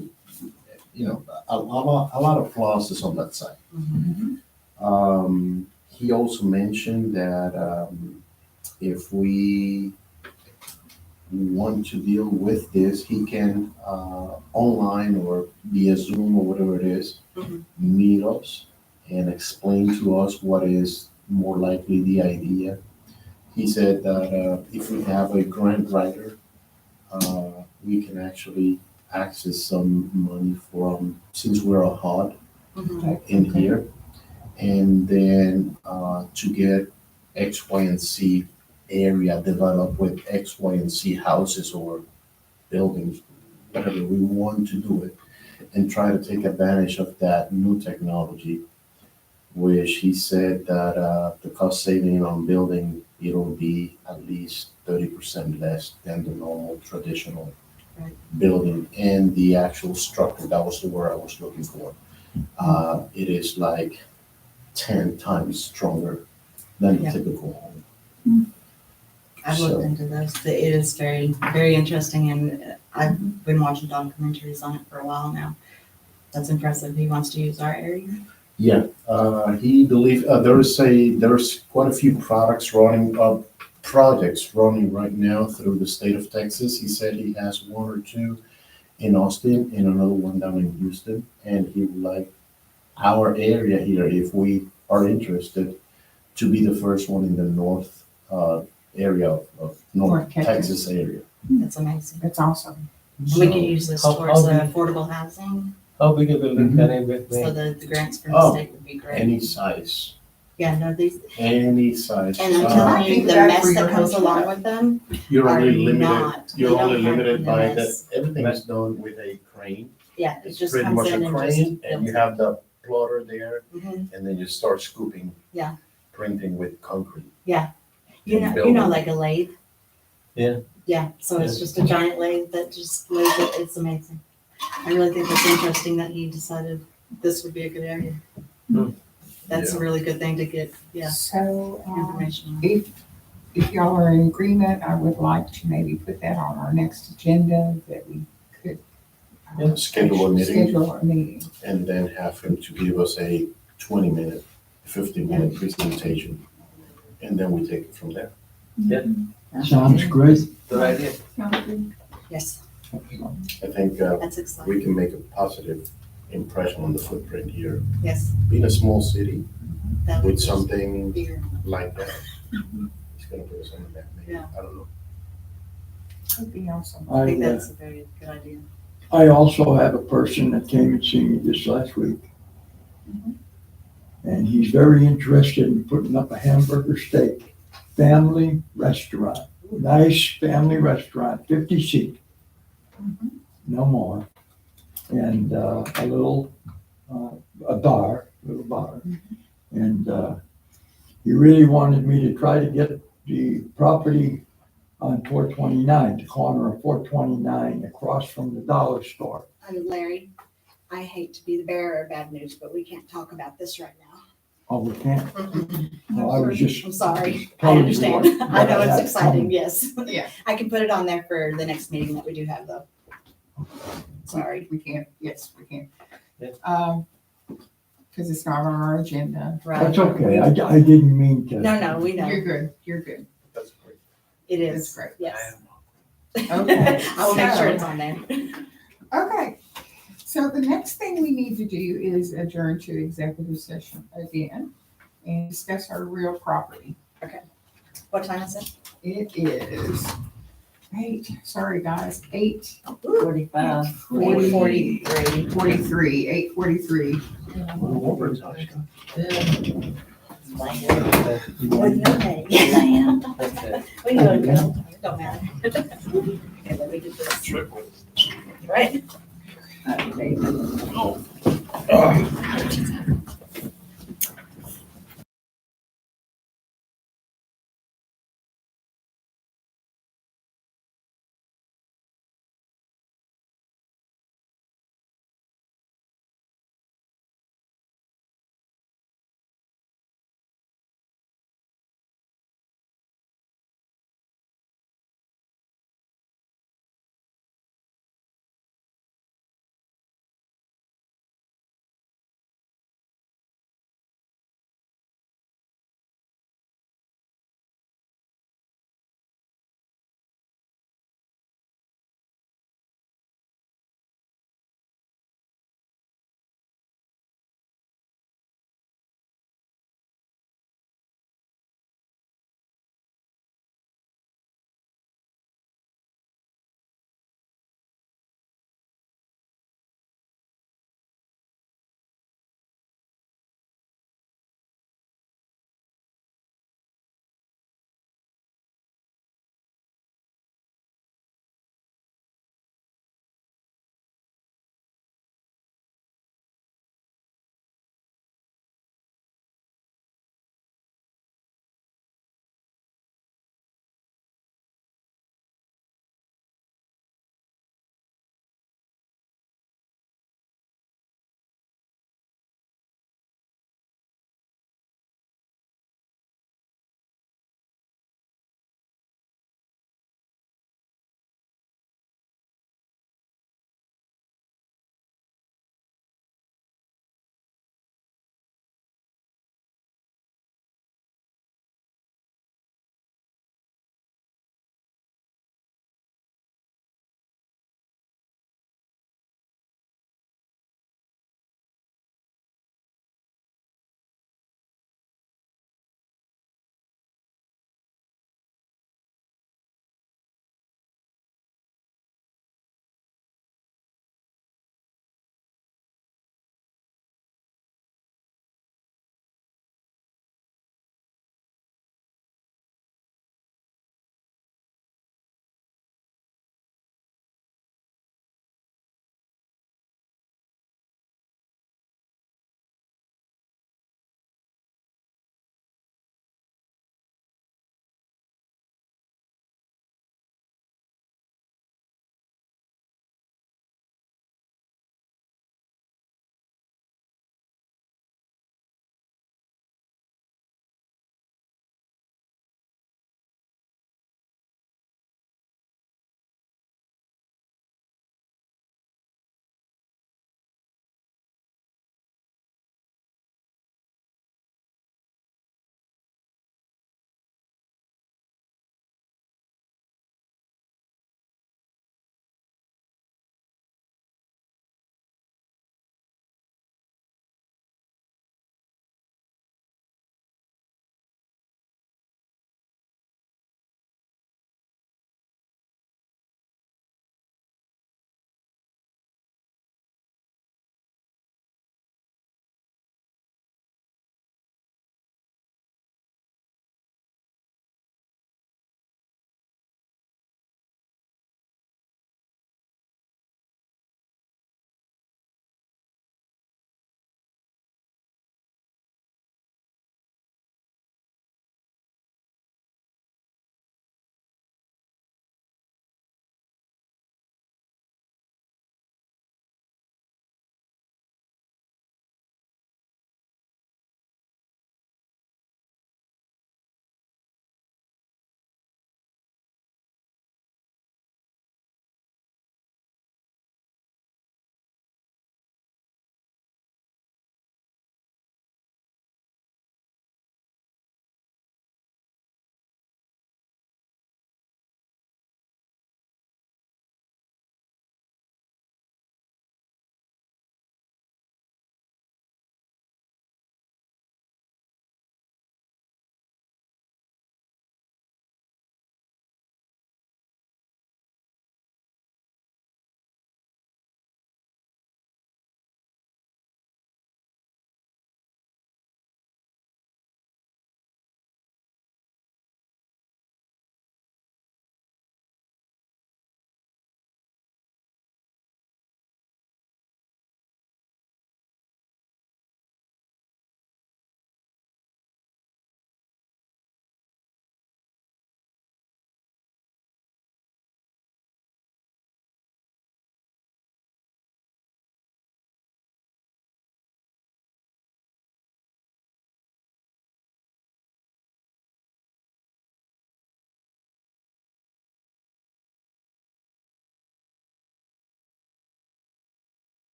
a lot of pluses on that side. He also mentioned that, if we want to deal with this, he can, online or via Zoom or whatever it is, meet us and explain to us what is more likely the idea. He said that, if we have a grant writer, we can actually access some money from, since we're a HUD in here, and then, to get X, Y, and Z area developed with X, Y, and Z houses or buildings, whatever we want to do it, and try to take advantage of that new technology, which he said that, the cost saving on building, it'll be at least 30% less than the normal traditional building, and the actual structure, that was the word I was looking for. It is like 10 times stronger than a typical home. I've looked into this. It is very, very interesting, and I've been watching documentaries on it for a while now. That's impressive. He wants to use our area. Yeah, he believed, there's quite a few projects running right now through the state of Texas. He said he has 1 or 2 in Austin and another one down in Houston, and he would like our area here, if we are interested, to be the first one in the north, area of North Texas area. That's amazing. That's awesome. We could use this How towards big- affordable housing, How big a building can I make? so the grants from the Oh, state would be great. Any size, Yeah, no, these, any size. and I'm I telling you, think the that mess for your that comes hotel- along with them You're are only limited, not. you're you don't only have limited the by that, mess. everything is done with a crane. Yeah, it It's just pretty comes much in a and crane, just. and you have the plotter there, Mhm. and then you start scooping. Yeah. Printing with concrete. You know, like a lathe. Yeah. Yeah, so it's Yeah. just a giant lathe that just lays it. It's amazing. I really think that's interesting that he decided this would be a good area. Hmm. That's a really good thing to get, So, information on. if y'all are in agreement, I would like to maybe put that on our next agenda, that we could. Schedule a meeting. Schedule a meeting. And then have him to give us a 20-minute, 15-minute presentation. And then we take it from there. Sounds great. Good idea. Sounds good. Yes, I think, that's exciting. we can make a positive impression on the footprint here. Yes. Being a small city that would with just something be your- like that, it's gonna put us on the map, maybe, Yeah. I don't know. That'd be awesome. I think I, that's a very good idea. I also have a person that came and seen me this last week. And he's very interested in putting up a hamburger steak family restaurant, nice family restaurant, 50 seat. No more. And, a little, a little bar. And, he really wanted me to try to get the property on 429, the corner of 429, across from the dollar store. Larry, I hate to be the bearer of bad news, but we can't talk about this right now. Oh, we can't? No, I was just. I'm sorry. I telling you understand. what- I know what it's had exciting, coming. yes. Yeah. I can put it on there for the next meeting that we do have though. Sorry. We can't, yes, we can. Yeah. Because it's not on our agenda. That's okay, I didn't mean to. No, we know. You're good, you're good. That's great. It That's is. great. Yes. Okay. I will make sure So- it's on there. Okay, so the next thing we need to do is adjourn to executive session again and discuss our real property. What time is it? It is 8:43. 8:43. With no pay. Okay. We can go to jail. It don't matter. Okay, let me get this. Right?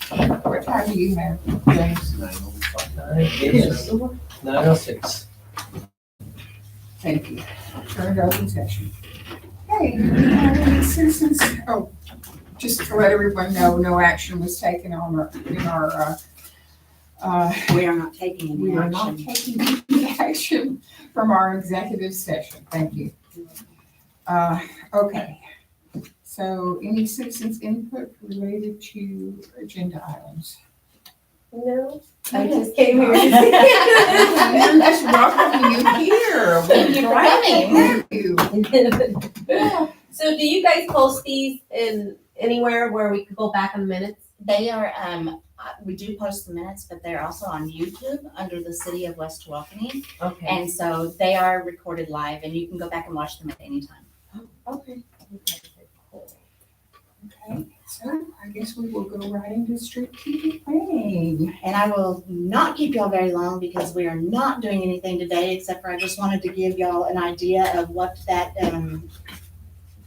What time do you have, James? 9:06. Thank you. Turn it open session. Hey, do we have any citizens? Oh, just to let everyone know, no action was taken on We are not taking any we are not action. taking any action from our executive session. Thank you. Okay. So any citizens input related to agenda items? No, I just came here to see. I'm just welcoming you here. Thank you for coming. Thank you. So do you guys post these in anywhere where we could go back on minutes? They are, we do post the minutes, but they're also on YouTube under the city of West Tawakoni. Okay. And so they are recorded live and you can go back and watch them at any time. Okay. Okay, so I guess we will go right into strategic planning. And I will not keep y'all very long because we are not doing anything today, except for I just wanted to give y'all an idea of what that,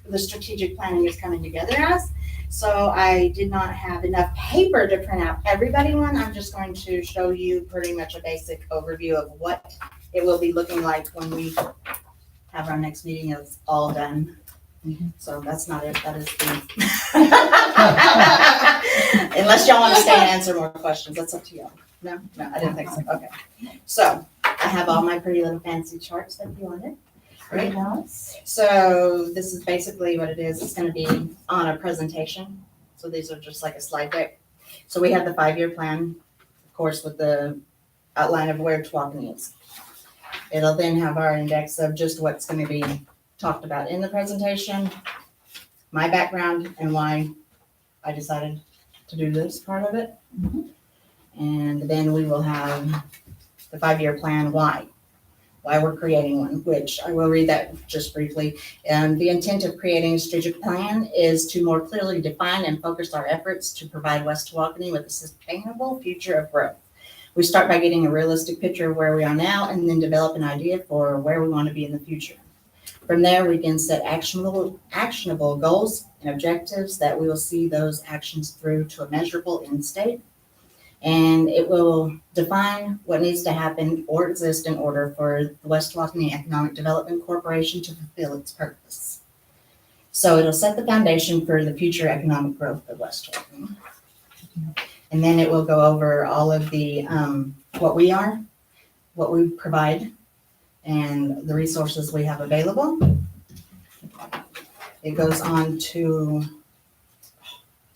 the strategic planning is coming together as. So I did not have enough paper to print out everybody one. I'm just going to show you pretty much a basic overview of what it will be looking like when we have our next meeting is all done. So that's not it, that is the. Unless y'all want to stay and answer more questions, that's up to y'all. No, I didn't think so, okay. So I have all my pretty little fancy charts that you wanted. Very nice. So this is basically what it is. It's gonna be on a presentation. So these are just like a slide deck. So we have the 5-year plan, of course, with the outline of where Tawakoni is. It'll then have our index of just what's gonna be talked about in the presentation, my background and why I decided to do this part of it. And then we will have the 5-year plan, why we're creating one, which I will read that just briefly. And the intent of creating a strategic plan is to more clearly define and focus our efforts to provide West Tawakoni with a sustainable future of growth. We start by getting a realistic picture of where we are now and then develop an idea for where we want to be in the future. From there, we can set actionable goals and objectives that we will see those actions through to a measurable end state. And it will define what needs to happen or exist in order for the West Tawakoni Economic Development Corporation to fulfill its purpose. So it'll set the foundation for the future economic growth of West Tawakoni. And then it will go over all of the, what we are, what we provide, and the resources we have available. It goes on to,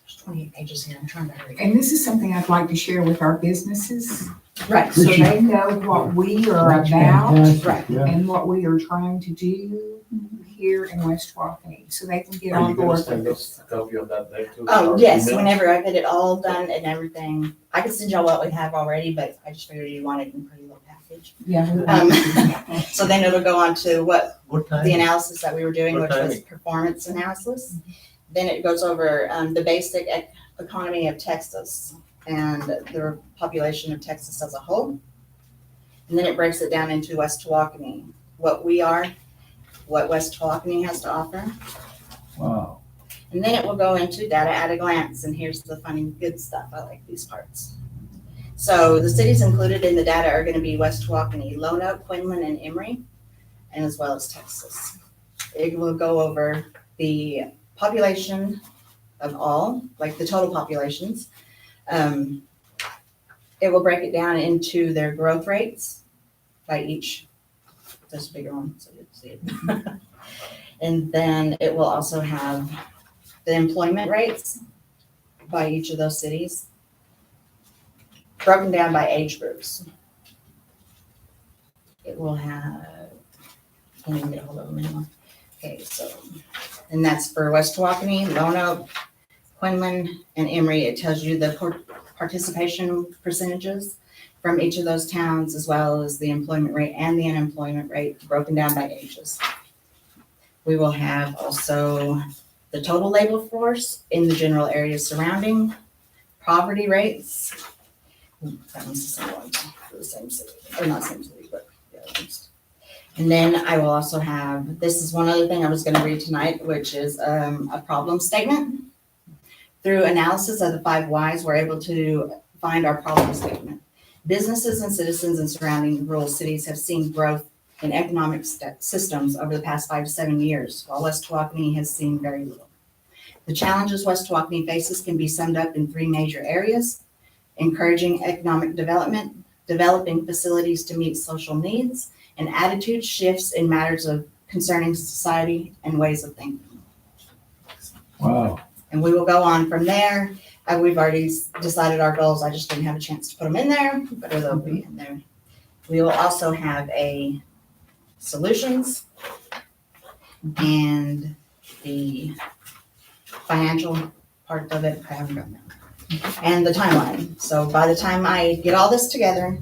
there's 28 pages here, I'm trying to hurry. And this is something I'd like to share with our businesses, Right, so they know what we are That's about fantastic, Right. yeah. and what we are trying to do here in West Tawakoni, so they can get Are on you gonna board with send this. us a copy of that there too? Oh, Or yes, email? whenever I get it all done and everything, I can send y'all what we have already, but I just figured you wanted in a pretty little package. Yeah. So then it'll go on to what What time? the analysis that we were doing, What which was timing? performance analysis. Then it goes over the basic economy of Texas and the population of Texas as a whole. And then it breaks it down into West Tawakoni, what we are, what West Tawakoni has to offer. Wow. And then it will go into data at a glance, and here's the funny good stuff. I like these parts. So the cities included in the data are going to be West Tawakoni, Lono, Quinlan, and Emory, and as well as Texas. It will go over the population of all, like the total populations. It will break it down into their growth rates by each. This bigger one, so you can see it. And then it will also have the employment rates by each of those cities, broken down by age groups. It will have, can't even get a hold of them anymore. Okay, so, and that's for West Tawakoni, Lono, Quinlan, and Emory. It tells you the participation percentages from each of those towns, as well as the employment rate and the unemployment rate, broken down by ages. We will have also the total labor force in the general areas surrounding, poverty rates. That one's the same one for the same city, or not same city, but the other ones. And then I will also have, this is one other thing I was gonna read tonight, which is a problem statement Through analysis of the 5 whys, we're able to find our problem statement. Businesses and citizens in surrounding rural cities have seen growth in economic systems over the past 5 to 7 years, while West Tawakoni has seen very little. The challenges West Tawakoni faces can be summed up in 3 major areas: encouraging economic development, developing facilities to meet social needs, and attitude shifts in matters of concerning society and ways of thinking. Wow. And we will go on from there. We've already decided our goals. I just didn't have a chance to put them in there, but they'll be in there. We will also have a solutions and the financial part of it. I haven't done that. And the timeline. So by the time I get all this together,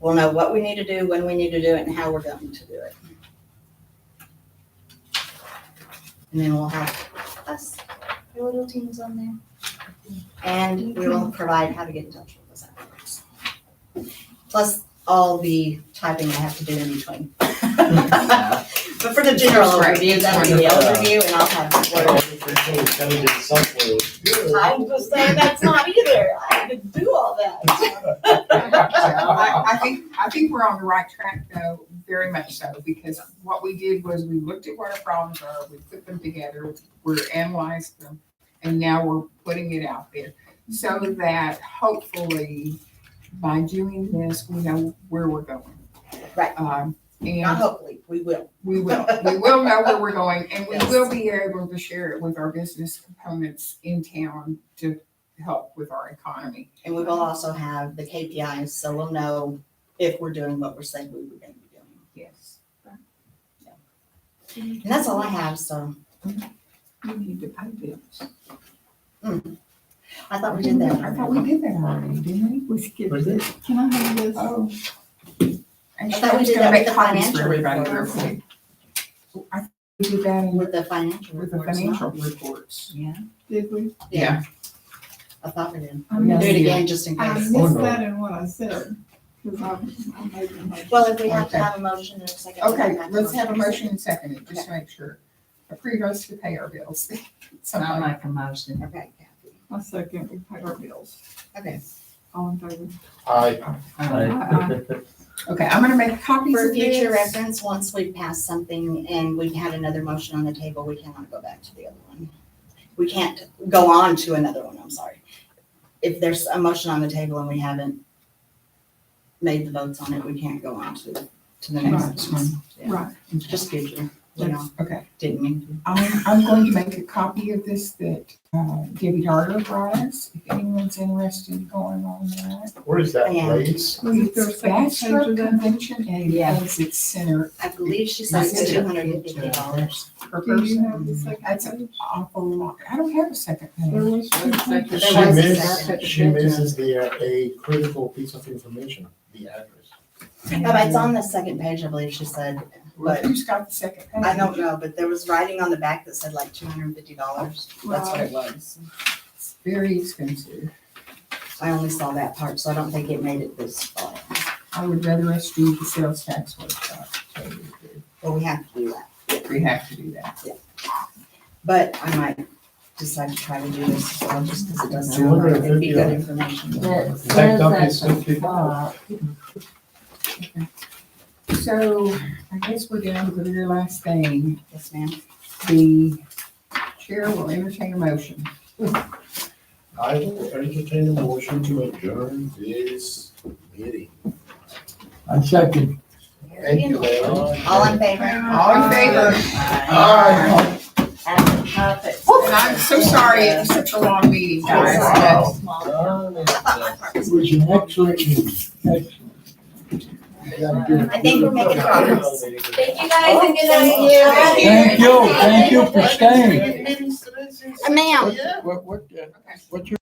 we'll know what we need to do, when we need to do it, and how we're going to do it. And then we'll have us, our little teams on there. And we will provide how to get in touch with us afterwards. Plus all the typing I have to do in between. But for the general overview, that'll be the overview, and I'll have I was saying that's not either. I had to do all that. I think we're on the right track though, very much so, because what we did was we looked at what our problems are, we put them together, we analyzed them, and now we're putting it out there so that hopefully by doing this, we know where we're going. Right. And Not hopefully, we will. we will know where we're going, and we Yes. will be able to share it with our business components in town to help with our economy. And we will also have the KPIs, so we'll know if we're doing what we're saying we were going to be doing. Yes. And that's all I have, so You need to pay bills. I thought we did that. I thought we did that already, didn't we? We skipped What is it. Can I have this? Oh. I thought we did that with the financial everybody report. real quick. I thought we did that With the financial with the reports, financial no? reports. Yeah, Did we? yeah. I thought we did. I We'll do it missed, again just in I case. missed no. that in what I said, because I made the motion. Well, if we have to Okay. have a motion in a second. we Okay, have let's have a motion and second it, just to make sure. Approve us to pay our bills. I'll Somebody- make a motion. Okay, Kathy. I second, we pay our bills. Okay. All in favor? Okay, I'm gonna make copies For of future this. reference, once we pass something and we've had another motion on the table, we cannot go back to the other one. We can't go on to another one, I'm sorry. If there's a motion on the table and we haven't made the votes on it, we can't go on to the next one. Yeah. Right. Just future, you know, Okay, didn't mean to. I'm going to make a copy of this that Debbie Darter brought us, if anyone's interested in going on that. Where is that Yeah. place? Is there a second page Bachelor of that? Convention and Yeah. Exit Center I believe she said That's it. $250. per Do you person. have the second That's page? an awful lot. I don't have a second There page. was two pages. There was She a misses, second. she misses a critical piece of information, the address. But it's on the second page, I believe she said, but Who's got the second page? I don't know, but there was writing on the back that said like $250. That's what it was. It's very expensive. I only saw that part, so I don't think it made it this far. I would rather us do the sales tax workshop. But we have to do that. We have to do that. But I might decide to try to do this as well, just because it does sound like it'd be good information. That Backed up is says at the $50. top, So I guess we're down to the very last thing. Yes, ma'am. The chair will entertain a motion. I will entertain a motion to adjourn this meeting. I second. Thank you, Larry. All in favor? All in favor? Aye. at the top, it And I'm so sorry it was such a long meeting, guys. Wow. It was an excellent meeting, excellent. You gotta do it. I think we're making progress. Thank you guys and good night. Thank you for staying. Ma'am. What's your